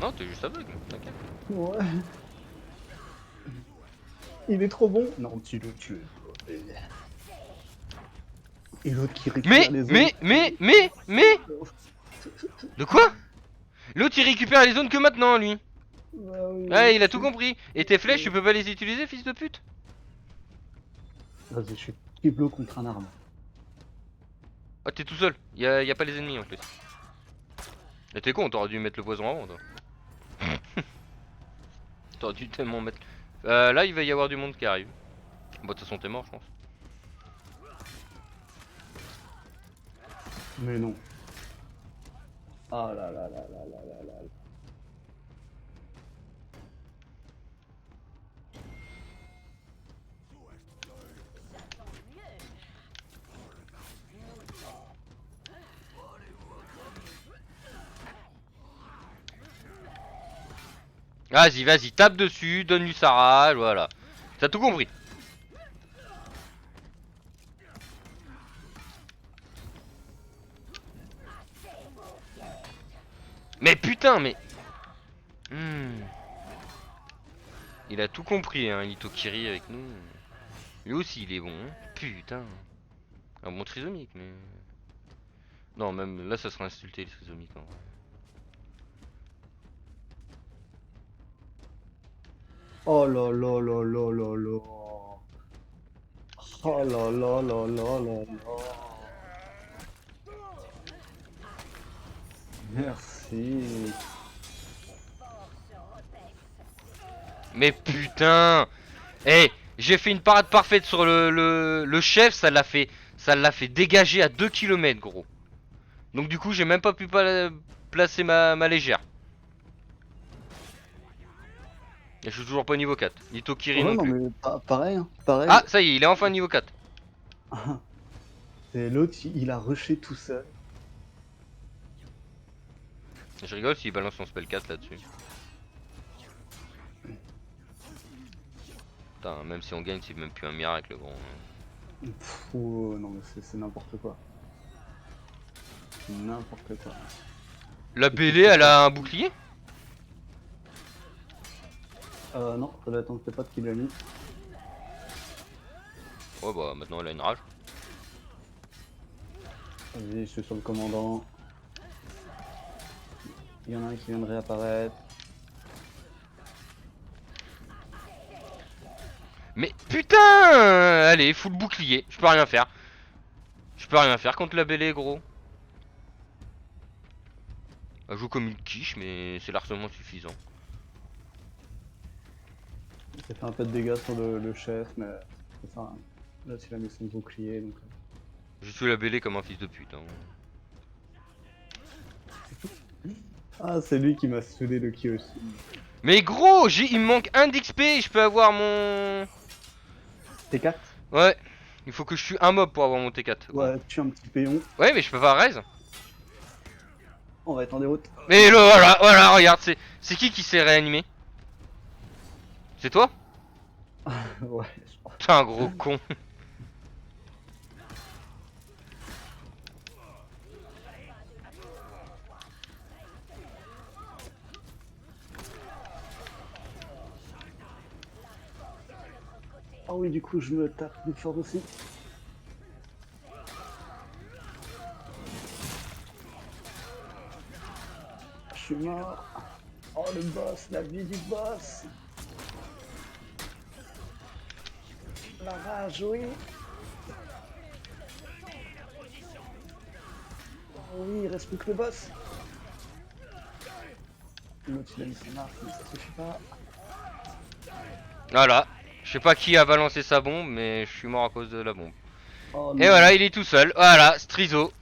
Non, t'es juste aveugle, t'inquiète. Ouais. Il est trop bon. Non, tu le tues. Et l'autre qui récupère les autres. Mais De quoi? L'autre il récupère les zones que maintenant lui. Bah oui, Ouais, il a tout compris. Et tes flèches, tu peux pas les utiliser, fils de pute? Vas-y, je suis triplo contre un arme. Ah, t'es tout seul, y a pas les ennemis en plus. Et t'es con, t'aurais dû mettre le poison avant toi. T'aurais dû tellement mettre. Là, il va y avoir du monde qui arrive. Bon, de toute façon, t'es mort, je pense. Mais non. Ah là là là là là là là. Vas-y, vas-y, tape dessus, donne-lui sa rage, voilà. T'as tout compris. Mais putain, mais... Hmm. Il a tout compris, hein, Itokiri avec nous. Lui aussi, il est bon. Hein. Putain. Un bon trisomique, mais... Non, même là, ça serait insulté, les trisomiques, en vrai. Oh là là là là là là. Oh là là là là là là. Merci. Mais putain. Eh, j'ai fait une parade parfaite sur le chef, ça l'a fait dégager à 2 km, gros. Donc du coup, j'ai même pas pu placer ma légère. Et je suis toujours pas niveau 4. Ni Tokiri Ouais, non non, plus. mais pareil, hein, pareil. Ah, ça y est, il est enfin niveau 4. Et l'autre, il a rushé tout seul. Je rigole s'il balance son spell 4 là-dessus. Putain, même si on gagne, c'est même plus un miracle, gros. Non, mais c'est n'importe quoi. C'est n'importe quoi. La BD, elle a un bouclier? Non, ça doit être un de tes potes qui l'a mis. Ouais, bah maintenant elle a une rage. Vas-y, je suis sur le commandant. Il y en a un qui vient de réapparaître. Mais putain! Allez, full bouclier, je peux rien faire. Je peux rien faire contre la BD, gros. Elle joue comme une quiche, mais c'est largement suffisant. J'ai fait un peu de dégâts sur le chef, mais c'est ça. Hein. Là, tu l'as mis son bouclier, donc... Je tue la BD comme un fils de pute. Hein. Ah, c'est lui qui m'a soudé le Kyoshi. Mais gros, il me manque un d'XP, je peux avoir mon... T4? Ouais, il faut que je tue un mob pour avoir mon T4. Gros. Ouais, tue un petit péon. Ouais, mais je peux pas raise. On va être en déroute. Mais là, voilà, regarde, c'est qui s'est réanimé? C'est toi? Ouais, je crois. T'es un gros con. Ah oui, du coup, je me tape plus fort aussi. Je suis mort. Oh, le boss, la vie du boss. La rage, oui. Oh oui, il reste plus que le boss. L'autre, il a mis ses marques, mais ça suffit pas. Voilà. Je sais pas qui a balancé sa bombe, mais je suis mort à cause de la bombe. Oh Et non. voilà, il est tout seul. Voilà, Strizo.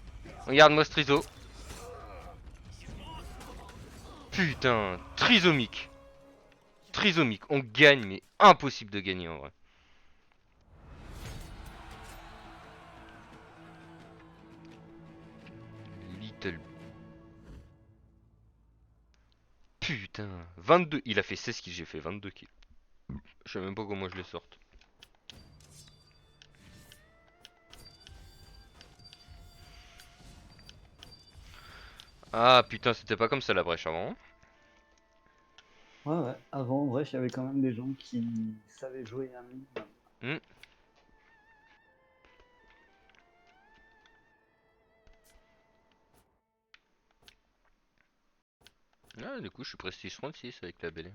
Regarde-moi Strizo. Putain, trisomique. Trisomique, on gagne, mais impossible de gagner en vrai. Little. Putain, 22. Il a fait 16 kills, j'ai fait 22 kills. Je sais même pas comment je les sorte. Ah putain, c'était pas comme ça la brèche avant. Ouais, ouais. Avant, en vrai, il y avait quand même des gens qui savaient jouer à mine. Hmm. Ah, du coup, je suis prestige 36 avec la BD.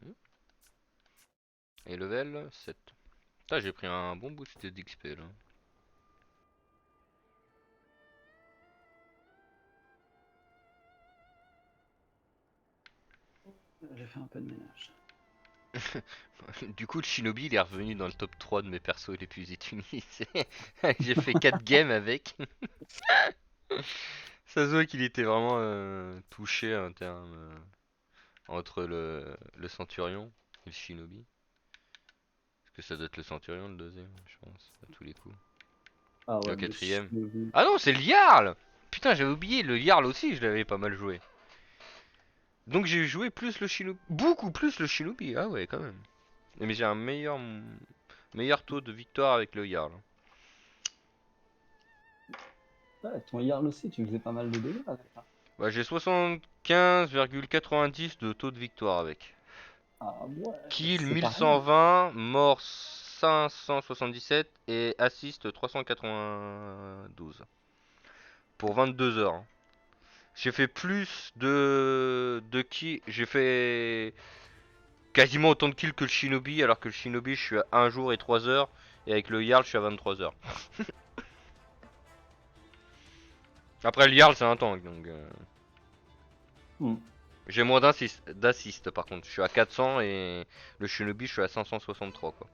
Hmm. Et level 7. Putain, j'ai pris un bon boost d'XP là. J'ai fait un peu de ménage. Du coup, le Shinobi il est revenu dans le top 3 de mes persos les plus utilisés. J'ai fait 4 games avec. Ça se voit qu'il était vraiment touché en termes entre le Centurion et le Shinobi. Parce que ça doit être le Centurion le deuxième, je pense, à tous les coups. Ah Et ouais, au mais quatrième. Shinobi. Ah non, c'est le Jarl! Putain, j'avais oublié, le Jarl aussi, je l'avais pas mal joué. Donc j'ai joué plus le Shinobi. Beaucoup plus le Shinobi, ah ouais, quand même. Mais j'ai un meilleur taux de victoire avec le Jarl. Ouais, ton Yarl aussi, tu faisais pas mal de dégâts avec ça. Bah, j'ai 75,90 de taux de victoire avec. Ah ouais, Kill c'est pareil. 1120, mort 577 et assist 392. Pour 22 heures, hein. J'ai fait plus de kills. J'ai fait quasiment autant de kills que le Shinobi, alors que le Shinobi, je suis à 1 jour et 3 heures. Et avec le Jarl, je suis à 23 heures. Après, le Jarl, c'est un tank, donc... Hmm. J'ai moins d'assist, par contre. Je suis à 400 et le Shinobi, je suis à 563, quoi.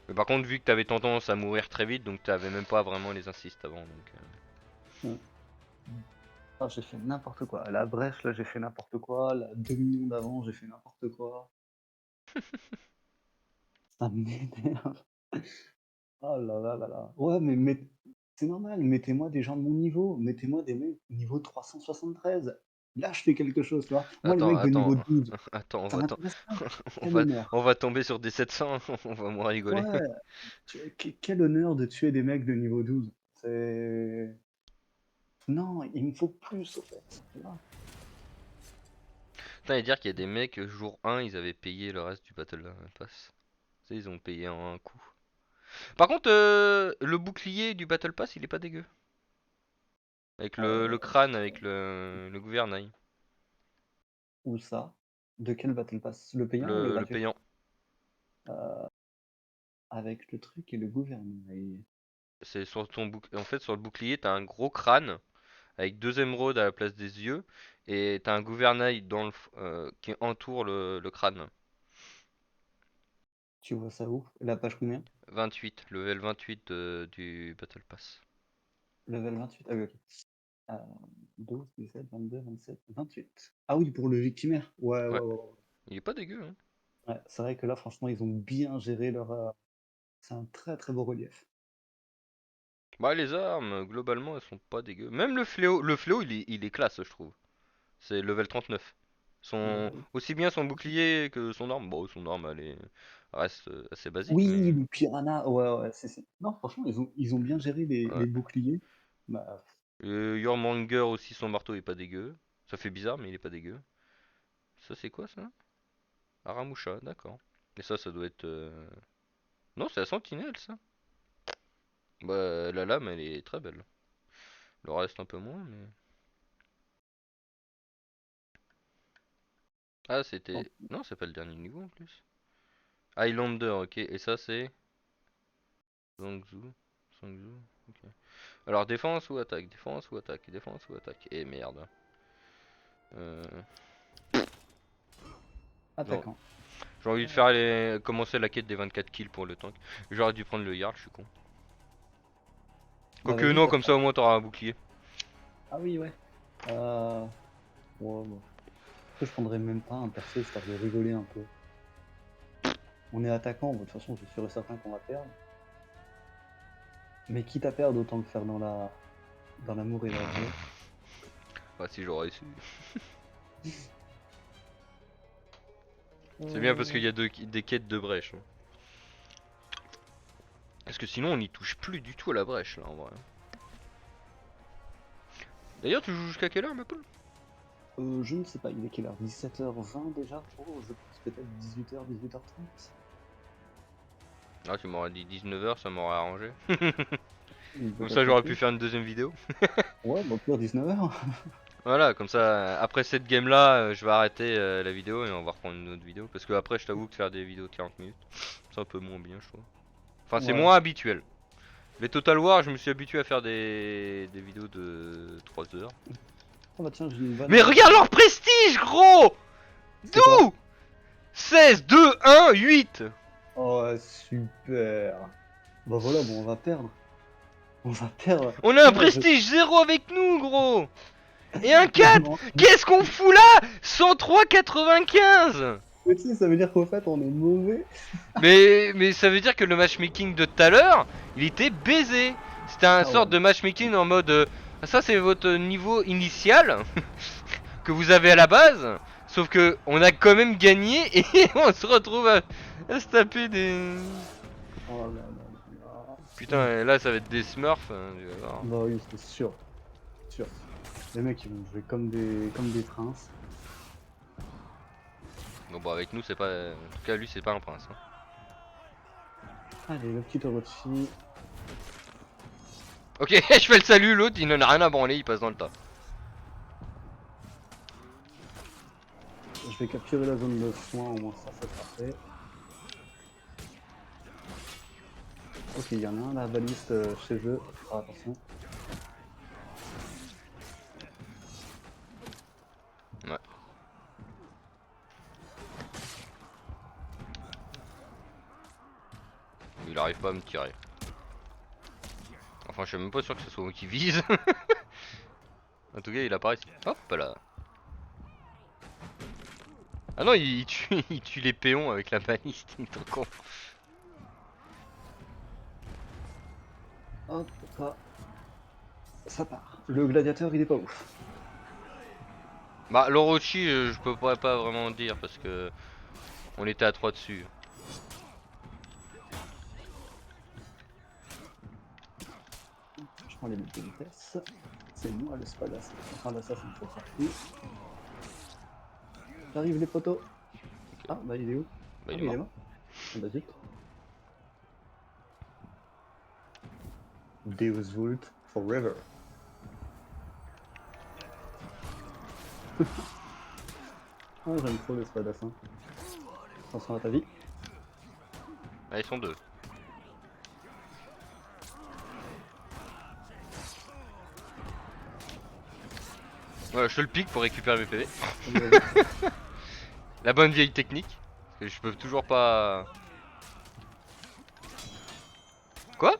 Mais par contre, vu que t'avais tendance à mourir très vite, donc t'avais même pas vraiment les assists avant, donc... Hmm. Ah, j'ai fait n'importe quoi. À la brèche, là, j'ai fait n'importe quoi. La 2 millions d'avant, j'ai fait n'importe quoi. Ça m'énerve. Oh là là là là. Ouais, mais c'est normal, mettez-moi des gens de mon niveau. Mettez-moi des mecs niveau 373. Là, je fais quelque chose, tu vois. Moi, les Attends, mecs de attends, niveau 12, attends, ça m'intéresse pas. on Quel va, honneur. on va tomber sur des 700, on va moins rigoler. Ouais, quel honneur de tuer des mecs de niveau 12. C'est... Non, il me faut plus, au fait. Tu vois. Putain, et dire qu'il y a des mecs, jour 1, ils avaient payé le reste du Battle Pass. Tu sais, ils ont payé en un coup. Par contre, le bouclier du Battle Pass, il est pas dégueu. Avec le Euh, crâne, avec le gouvernail. Où ça? De quel Battle Pass? Le payant ou le Le gratuit? payant. Avec le truc et le gouvernail. C'est sur ton En fait, sur le bouclier, t'as un gros crâne avec 2 émeraudes à la place des yeux. Et t'as un gouvernail qui entoure le crâne. Tu vois ça où? La page combien? 28, level 28 du Battle Pass. Level 28. Ah oui, ok. Euh, 12, 17, 22, 27, 28. Ah oui, pour le victimaire. Ouais, ouais, Ouais, ouais. il est pas dégueu, hein. Ouais, c'est vrai que là, franchement, ils ont bien géré leur. C'est un très très beau relief. Bah, les armes, globalement, elles sont pas dégueu. Même le fléau, il est classe, je trouve. C'est level 39. Level. Aussi bien son bouclier que son arme. Bon, son arme, reste assez basique, Oui, mais. le piranha. Ouais, ouais, c'est. Non, franchement, ils ont bien géré les Ouais. boucliers. Bah, Yormanger aussi, son marteau est pas dégueu. Ça fait bizarre, mais il est pas dégueu. Ça, c'est quoi ça? Aramusha, d'accord. Et ça doit être. Non, c'est la sentinelle, ça. Bah, la lame, elle est très belle. Le reste, un peu moins, mais. Ah, bon, c'était. Non, c'est pas le dernier niveau en plus. Highlander, ok. Et ça, c'est. Zangzu. Zangzu, ok. Alors, défense ou attaque? Défense ou attaque? Défense ou attaque? Eh merde. Euh... Non, attaquant. j'ai envie de commencer la quête des 24 kills pour le tank. J'aurais dû prendre le Jarl, je suis con. Bah, Quoique vas-y, non, passe comme par ça au là. moins t'auras un bouclier. Ah oui, ouais. Ouais, bon. Après, je prendrais même pas un perso histoire de rigoler un peu. On est attaquant, bon, de toute façon, je suis sûr et certain qu'on va perdre. Mais quitte à perdre, autant le faire dans l'amour et la joie. Bah si j'aurais su. C'est bien parce qu'il Euh, y a des quêtes de brèche, hein. Parce que sinon on n'y touche plus du tout à la brèche là en vrai. D'ailleurs tu joues jusqu'à quelle heure ma poule? je ne sais pas, il est quelle heure? 17h20 déjà? Oh, je pense peut-être 18h, 18h30. Ah tu m'aurais dit 19h, ça m'aurait arrangé. Comme ça Peut-être j'aurais aussi. pu faire une deuxième vidéo. Ouais, bah pire 19h. Voilà, comme ça après cette game là, je vais arrêter la vidéo et on va reprendre une autre vidéo. Parce que après je t'avoue que faire des vidéos de 40 minutes, c'est un peu moins bien je trouve. Enfin c'est Ouais. moins habituel. Les Total War, je me suis habitué à faire des vidéos de 3 heures. Oh bah tiens, j'ai une vanne. Mais regarde leur prestige, gros! C'est quoi? D'où? 16, 2, 1, 8. Oh, super. Bah voilà, bon, on va perdre. On va perdre. On a un Moi, je... prestige 0 avec nous, gros! Et un Non, 4. non. Qu'est-ce qu'on fout là? 103,95. Mais tu sais, ça veut dire qu'au fait, on est mauvais. Mais ça veut dire que le matchmaking de tout à l'heure, il était baisé. C'était un Ah ouais. sorte de matchmaking en mode ça c'est votre niveau initial que vous avez à la base. Sauf que on a quand même gagné et on se retrouve à se taper des. Oh là là là là. Putain, et là ça va être des smurfs, hein, tu vas voir. Bah oui, c'est sûr. Sûr. Les mecs ils vont jouer comme des princes. Bon bah avec nous c'est pas... En tout cas lui c'est pas un prince. Hein. Allez, le petit Orochi. Ok, je fais le salut, l'autre il n'en a rien à branler, il passe dans le tas. Je vais capturer la zone de soins, au moins ça sera fait. Ok, il y en a un, la baliste chez eux. Ah, attention. Ouais. Il arrive pas à me tirer. Enfin je suis même pas sûr que ce soit moi qui vise. En tout cas il apparaît. Hop là. Ah non il tue, il tue les péons avec la baliste, il est trop con. Hop, ça part. Le gladiateur, il est pas ouf. Bah l'Orochi je peux pas vraiment dire parce que on était à 3 dessus. Je prends les buts de vitesse. C'est moi le spadass. Enfin, l'assassin, faut partout. J'arrive les poteaux. Ah, bah il est où? Bah Ah, il mais est mort. Ah, bah zut. Deus Vult Forever. Ah, j'aime trop les spadassins. Attention à ta vie. Ah ils sont deux. Voilà, je te le pique pour récupérer mes PV. La bonne vieille technique. Parce que je peux toujours pas... Quoi?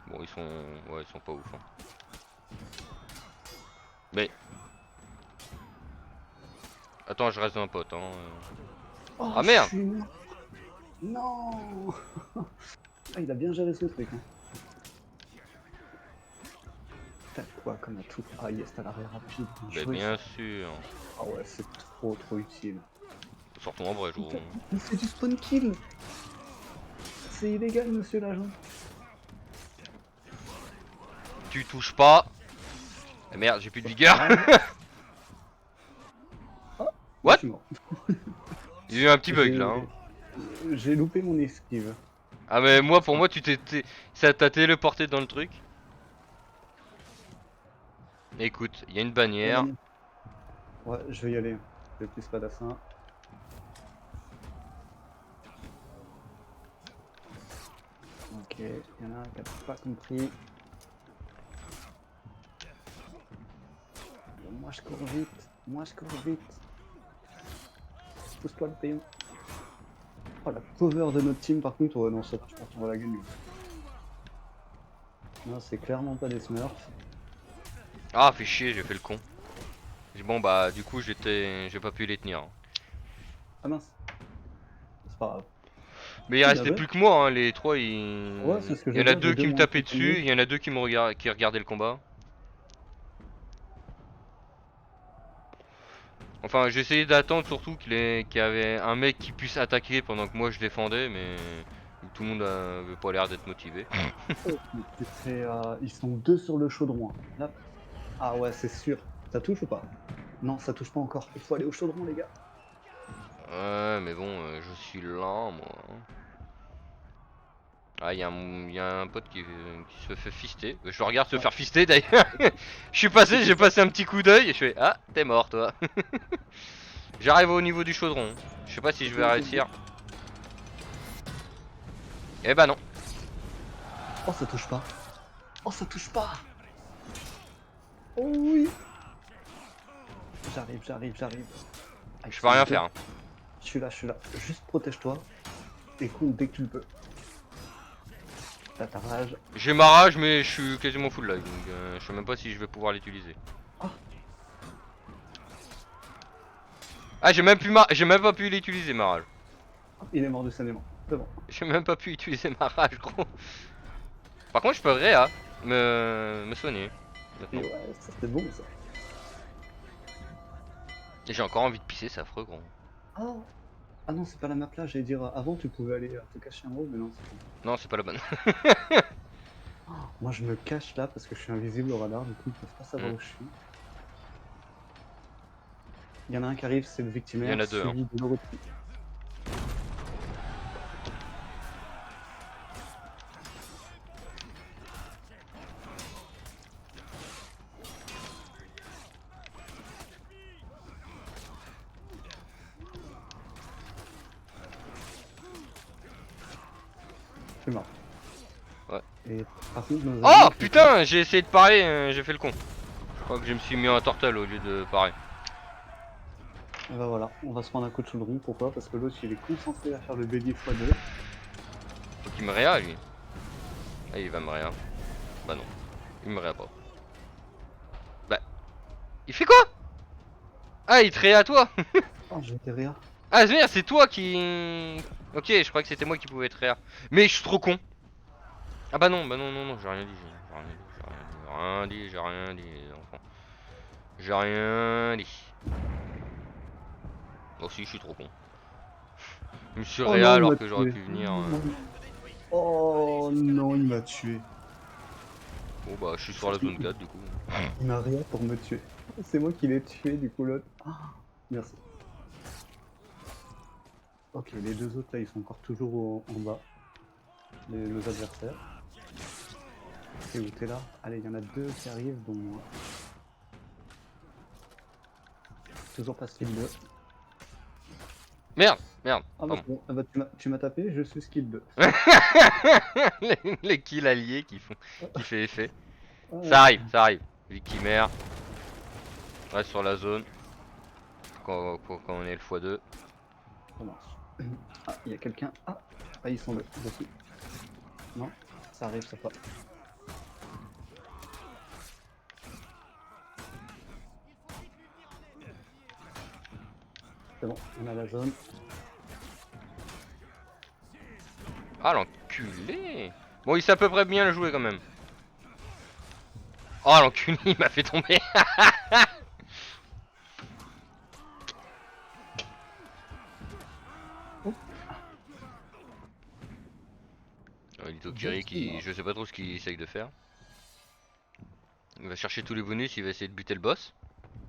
Bon ils sont... Ouais ils sont pas ouf hein. Mais... Attends je reste un pote hein. Oh, Ah merde! je suis mort. Non. Ah, il a bien géré ce truc. Hein. T'as quoi comme atout? Ah yes, t'as l'arrêt rapide. Bah Jouer. bien sûr. Ah ouais, c'est trop utile. Sortons en vrai, je vous... Il fait du spawn kill. C'est illégal, monsieur l'agent. Tu touches pas. Ah, merde, j'ai plus de vigueur. What? Je suis mort. Il y a eu un petit bug là. Hein. J'ai loupé mon esquive. Ah mais moi pour moi tu t'es... Ça t'a téléporté dans le truc. Écoute, il y a une bannière. Ouais, je vais y aller. Le petit spadassin. Ok, il y en a un qui a pas compris. Moi je cours vite, moi je cours vite. Pousse-toi le payon. Oh la cover de notre team par contre, ouais, non ça je pense qu'on va la gagner. Non c'est clairement pas des smurfs. Ah fait chier, j'ai fait le con. Bon bah du coup j'ai pas pu les tenir. Ah mince. C'est pas grave. Mais il restait plus que moi, hein. Les trois ils... Ouais, c'est ce que Il y en j'allais a dire, deux les qui deux me m'ont tapaient été dessus, tombés. il y en a deux qui qui regardaient le combat. Enfin j'ai essayé d'attendre surtout qu'il y avait un mec qui puisse attaquer pendant que moi je défendais mais... Tout le monde avait pas l'air d'être motivé. Ils sont deux sur le chaudron. Hein. Là. Ah ouais, c'est sûr. Ça touche ou pas? Non, ça touche pas encore. Il faut aller au chaudron, les gars. Ouais mais bon, je suis lent moi. Ah y a un pote qui se fait fister. Je le regarde se faire fister d'ailleurs. Je suis passé, j'ai passé un petit coup d'œil et je fais ah t'es mort toi. J'arrive au niveau du chaudron. Je sais pas si je vais réussir. Eh bah non. Oh, ça touche pas. Oh, ça touche pas. Oh oui. J'arrive. Ah, Je peux rien faire. Hein. Je suis là. Juste protège-toi. Et cool dès que tu le peux. T'as ta rage. J'ai ma rage mais je suis quasiment full life donc je sais même pas si je vais pouvoir l'utiliser. Oh. Ah j'ai même pas pu l'utiliser ma rage. Il est mort du saignement. C'est bon. J'ai même pas pu utiliser ma rage gros. Par contre je peux réa me soigner. Et ouais, ça c'était bon ça. Et j'ai encore envie de pisser, c'est affreux gros. Oh. Ah non, c'est pas la map là, j'allais dire avant tu pouvais aller te cacher en haut, mais non, c'est pas. Non, c'est pas la bonne. Moi je me cache là parce que je suis invisible au radar, du coup ils peuvent pas savoir Mm. où je suis. Il y en a un qui arrive, c'est le Il y en victimaire, a deux, hein. suivi de l'autre. Je suis mort. Ouais. Et par contre, nos Oh amis, putain, j'ai essayé de parler, j'ai fait le con. Je crois que je me suis mis en tortelle au lieu de parler. et bah voilà, on va se prendre un coup de chaudron. Pourquoi? Parce que l'autre il est concentré à faire le bélier x2. Faut qu'il me réa lui. Ah, il va me réa. Bah non, il me réa pas. Bah, il fait quoi? Ah, il te réa à toi. Oh, j'ai été réa. Ah, merde, c'est toi qui... Ok, je crois que c'était moi qui pouvais être réa. Mais je suis trop con. Ah bah non, non, j'ai rien dit, j'ai rien dit, j'ai rien dit, les enfants. J'ai rien dit. Oh si, je suis trop con. Je me suis Oh réa non, il m'a alors que j'aurais tué. pu venir. Oh non, il m'a tué. Bon bah, je suis sur la zone 4 du coup. Il m'a réa pour me tuer. C'est moi qui l'ai tué du coup l'autre. Ah, merci. Ok, les deux autres là ils sont encore toujours en bas. Nos adversaires. Et où t'es là? Allez, il y en a deux qui arrivent, dont moi. Toujours pas skill 2. Merde, merde, Ah bah pardon. c'est bon, ah bah, tu m'as tapé, je suis skill 2. les kills alliés qui fait effet. Ah, Ça arrive. Victimaire. Reste sur la zone. Quand on est le x2. ça marche. Ah, il y a quelqu'un. Ah, ah, ils sont deux, dessus. Non, ça arrive, ça pas. C'est bon, on a la zone. Ah l'enculé. Bon, il sait à peu près bien le jouer quand même. Oh l'enculé, il m'a fait tomber. Litokiri qui... Je sais pas trop ce qu'il essaye de faire. Il va chercher tous les bonus, il va essayer de buter le boss.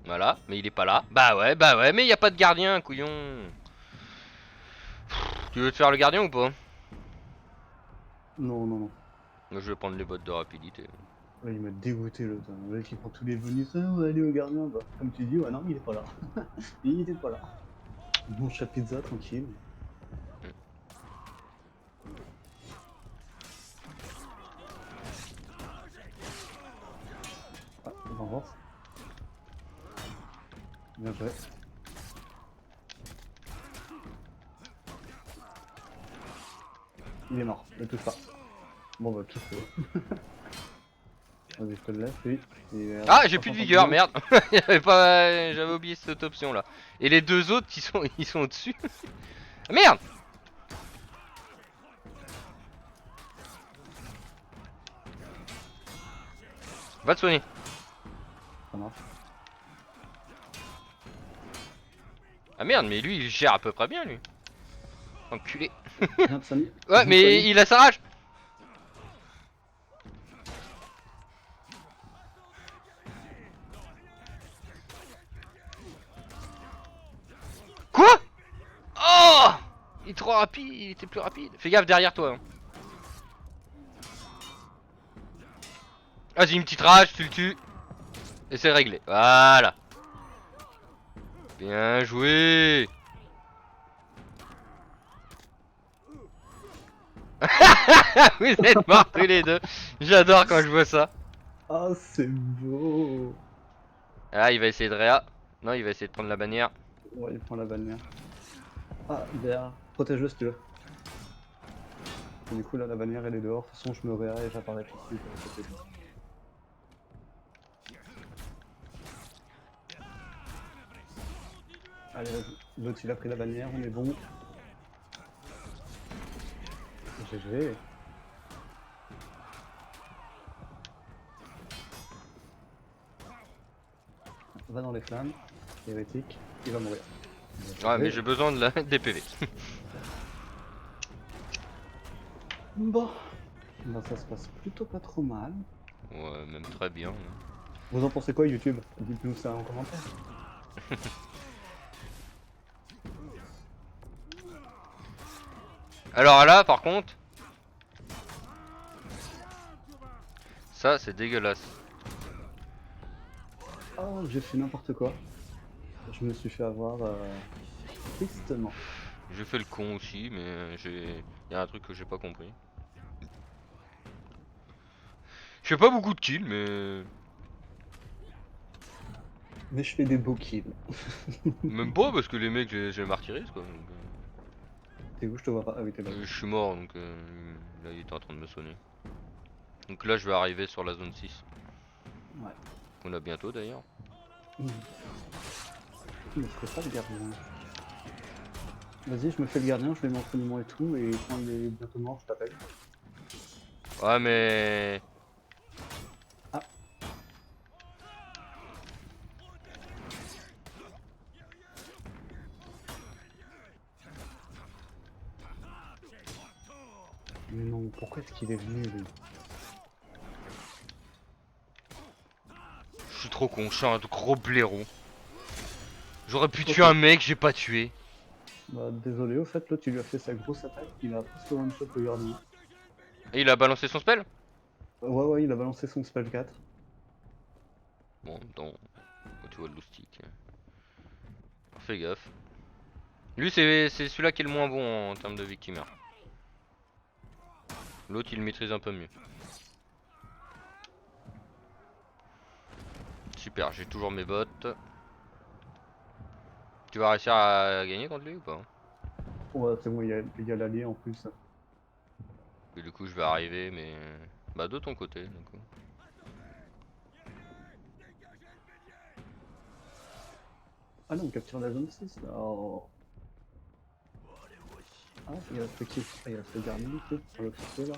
Voilà, mais il est pas là. Bah ouais, mais il y a pas de gardien, couillon. Tu veux te faire le gardien ou pas? Non, non, non. Moi je vais prendre les bottes de rapidité. Ouais, il m'a dégoûté l'autre. Le mec il prend tous les bonus. Ah, on va aller au gardien. Bah, comme tu dis, ouais, non, il est pas là. Il était pas là. Bon chat pizza, tranquille. Ah, vengeance. Bien joué. Il est mort, ne touche pas. Bon bah touche-le. Vas-y, je te le laisse, lui. Ah, j'ai plus de vigueur, merde. J'avais oublié cette option là. Et les deux autres ils sont au-dessus. Ah, merde. Va te soigner. Ça marche. Ah merde, mais lui il gère à peu près bien lui. Enculé. Viens te soigner. Ouais, Viens te mais soigner. il a sa rage. Quoi? Oh, il est trop rapide, il était plus rapide. Fais gaffe derrière toi. Hein. Vas-y, une petite rage, tu le tues. Et c'est réglé. Voilà. Bien joué. Vous êtes morts tous les deux. J'adore quand je vois ça. Ah, c'est beau. Ah, il va essayer de réa. Non, il va essayer de prendre la bannière. Ouais, il prend la bannière. Ah, derrière. Protège-le si tu veux. Et du coup, là, la bannière, elle est dehors. De toute façon, je me réa et j'apparais tout de suite à côté de lui. Allez, vas-y. L'autre, il a pris la bannière, on est bon. GG. Va dans les flammes. Hérétique. Il va mourir. Ouais, mais j'ai besoin de des PV. Bon, bah, ça se passe plutôt pas trop mal. Ouais, même très bien. Vous en pensez quoi, YouTube? Dites-nous ça en commentaire. Alors là, par contre, ça c'est dégueulasse. Oh, j'ai fait n'importe quoi. Je me suis fait avoir tristement. J'ai fait le con aussi, mais y a un truc que j'ai pas compris. Je fais pas beaucoup de kills, mais Mais je fais des beaux kills. même pas parce que les mecs j'ai martyrise quoi. Donc, T'es où? Je te vois pas. Ah oui, t'es là. je suis mort donc là il était en train de me sonner. Donc là je vais arriver sur la zone 6. Ouais. On a bientôt d'ailleurs. Je me ferai pas le gardien. Vas-y, je me fais le gardien, je fais mon entraînement et tout, et quand il est bientôt mort, je t'appelle. Ouais mais Ah. Mais non, pourquoi est-ce qu'il est venu, lui? je suis trop con, je suis un gros blaireau. J'aurais pu tuer un mec, j'ai pas tué. Bah, désolé, au fait, là, tu lui as fait sa grosse attaque, il a presque one-shot le gardien. Et il a balancé son spell. Ouais, il a balancé son spell 4. Bon, en même temps, quand tu vois le loustic. Fais gaffe. Lui c'est celui-là qui est le moins bon en termes de victimaire. L'autre il le maîtrise un peu mieux. Super, j'ai toujours mes bottes. Tu vas réussir à gagner contre lui ou pas? Ouais, c'est bon, il y a l'allié en plus. Et du coup je vais arriver mais... Bah de ton côté du coup. Ah non, on capture la zone 6 là. Oh. Ah, il reste qui? Ah, il reste le gardien ici, sur le côté là.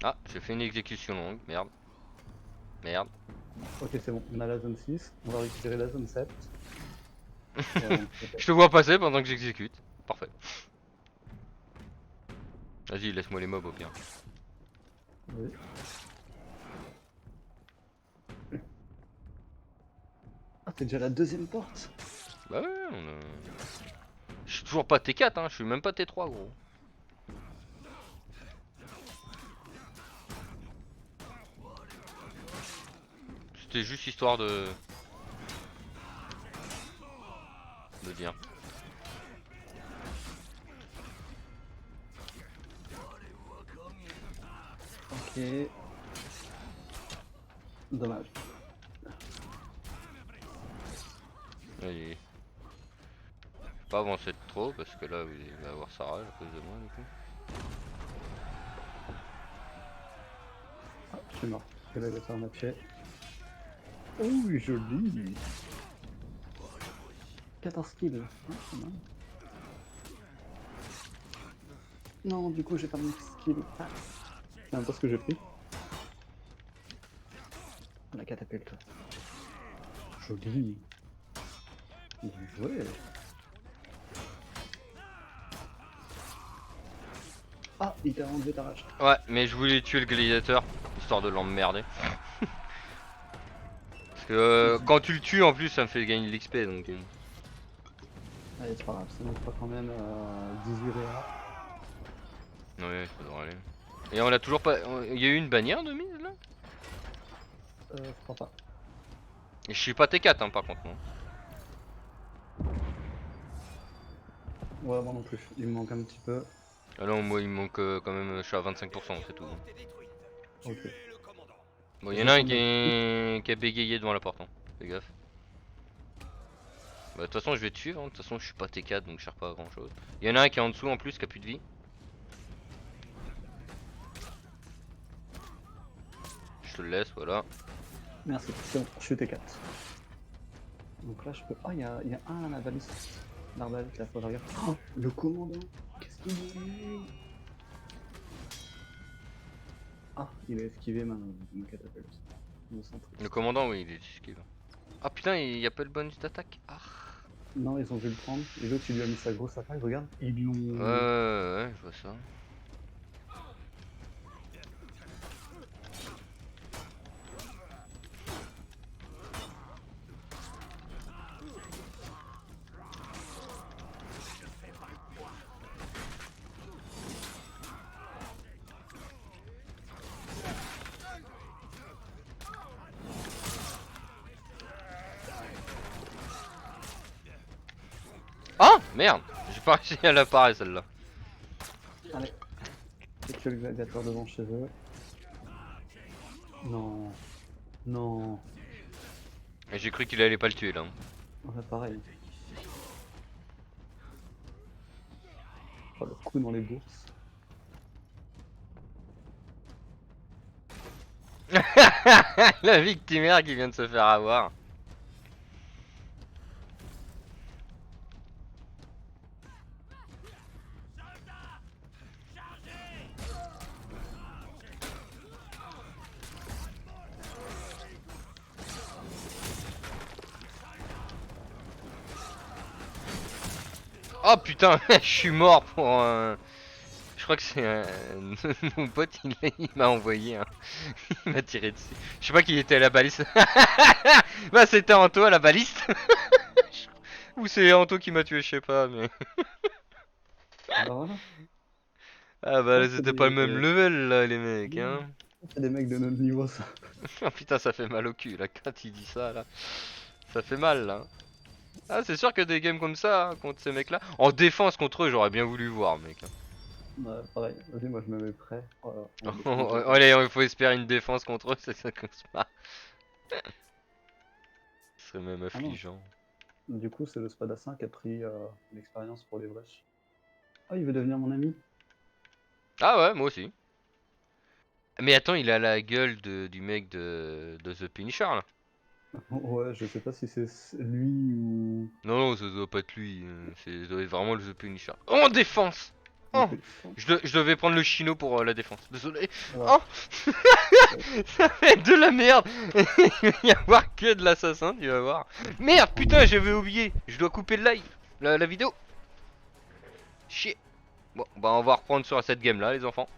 Ah, j'ai fait une exécution longue, merde. Merde. Ok, c'est bon, on a la zone 6, on va récupérer la zone 7. Je te vois passer pendant que j'exécute. Parfait. Vas-y, laisse-moi les mobs au pire. Oui. Ah, t'es déjà à la deuxième porte? Bah ouais, je suis toujours pas T4, hein, je suis même pas T3 gros. C'était juste histoire de dire. Ok. Dommage. Allez. Pas avancer de trop parce que là il va avoir sa rage à cause de moi du coup. Ah, je suis mort. Quel est le faire matché? Oh, joli! 14 kills. Ah, pas mal. Non, du coup, j'ai pas mon skill. Ah. C'est un peu ce que j'ai pris. La catapulte. Joli. Bien joué. Ah, il t'a enlevé ta rage. Ouais, mais je voulais tuer le gladiateur histoire de l'emmerder. Parce que quand tu le tues en plus ça me fait gagner de l'XP donc. Allez, c'est pas grave, ça nous fera quand même 18 réa. Ouais, ça devrait aller. Et on a toujours pas. Il y a eu une bannière de mise là? Je crois pas. Et je suis pas T4 hein, par contre non. Ouais, moi non plus. Il me manque un petit peu. Ah non, moi il me manque quand même, je suis à 25%, c'est tout. Ok. Bon, il y en a un qui a bégayé devant la porte, hein. Fais gaffe. Bah, de toute façon, je vais te suivre, hein. De toute façon, je suis pas T4 donc je sers pas à grand chose. Il y en a un qui est en dessous en plus qui a plus de vie. Je te le laisse, voilà. Merci, c'est bon, je suis T4. Donc là, je peux. Oh, il y a un à la valise. L'arbalète, là, faut que je regarde. Oh, le commandant. Qu'est-ce qu'il est? Ah, il a esquivé ma catapulte. Le commandant, oui, il est esquive. Ah putain, il y a pas le bonus d'attaque. Ah. Non, ils ont dû le prendre. Et l'autre, il lui a mis sa grosse attaque, regarde. Ils l'ont. Ouais, je vois ça. Ah merde, j'ai pas réussi à l'apparaître celle-là. Allez. C'est que le gladiateur devant chez eux. Non. Non. Et j'ai cru qu'il allait pas le tuer là. Ouais, pareil. Oh, le coup dans les bourses. La victimaire qui vient de se faire avoir. Oh putain, je suis mort pour Je crois que c'est mon pote, il m'a envoyé il m'a tiré dessus. Je sais pas qui était à la baliste. Bah c'était Anto à la baliste. Ou c'est Anto qui m'a tué, je sais pas mais... Ah bah voilà. Ah bah Oh, là c'est c'était pas le même des... level là les mecs hein. C'est des mecs de notre niveau ça. Oh putain ça fait mal au cul là quand il dit ça là. Ça fait mal là. Ah c'est sûr que des games comme ça hein, contre ces mecs là. En défense contre eux j'aurais bien voulu voir mec. Ouais, pareil. Vas-y, moi je me mets prêt. Voilà. Allez il faut espérer une défense contre eux c'est ça comme ça. Ce serait même Ah non. affligeant. Du coup, c'est le Spadassin qui a pris l'expérience pour les brèches. Oh, il veut devenir mon ami. Ah ouais moi aussi. Mais attends il a la gueule du mec de The Punisher là. Ouais, je sais pas si c'est lui ou. Non ça doit pas être lui. Ça doit être vraiment le The Punisher. En défense. Oh je devais prendre le chino pour la défense. Désolé. Voilà. Oh ça va être de la merde. Il va y avoir que de l'assassin, tu vas voir. Merde, putain, j'avais oublié. Je dois couper le live, la vidéo. Chier. Bon, bah on va reprendre sur cette game là, les enfants.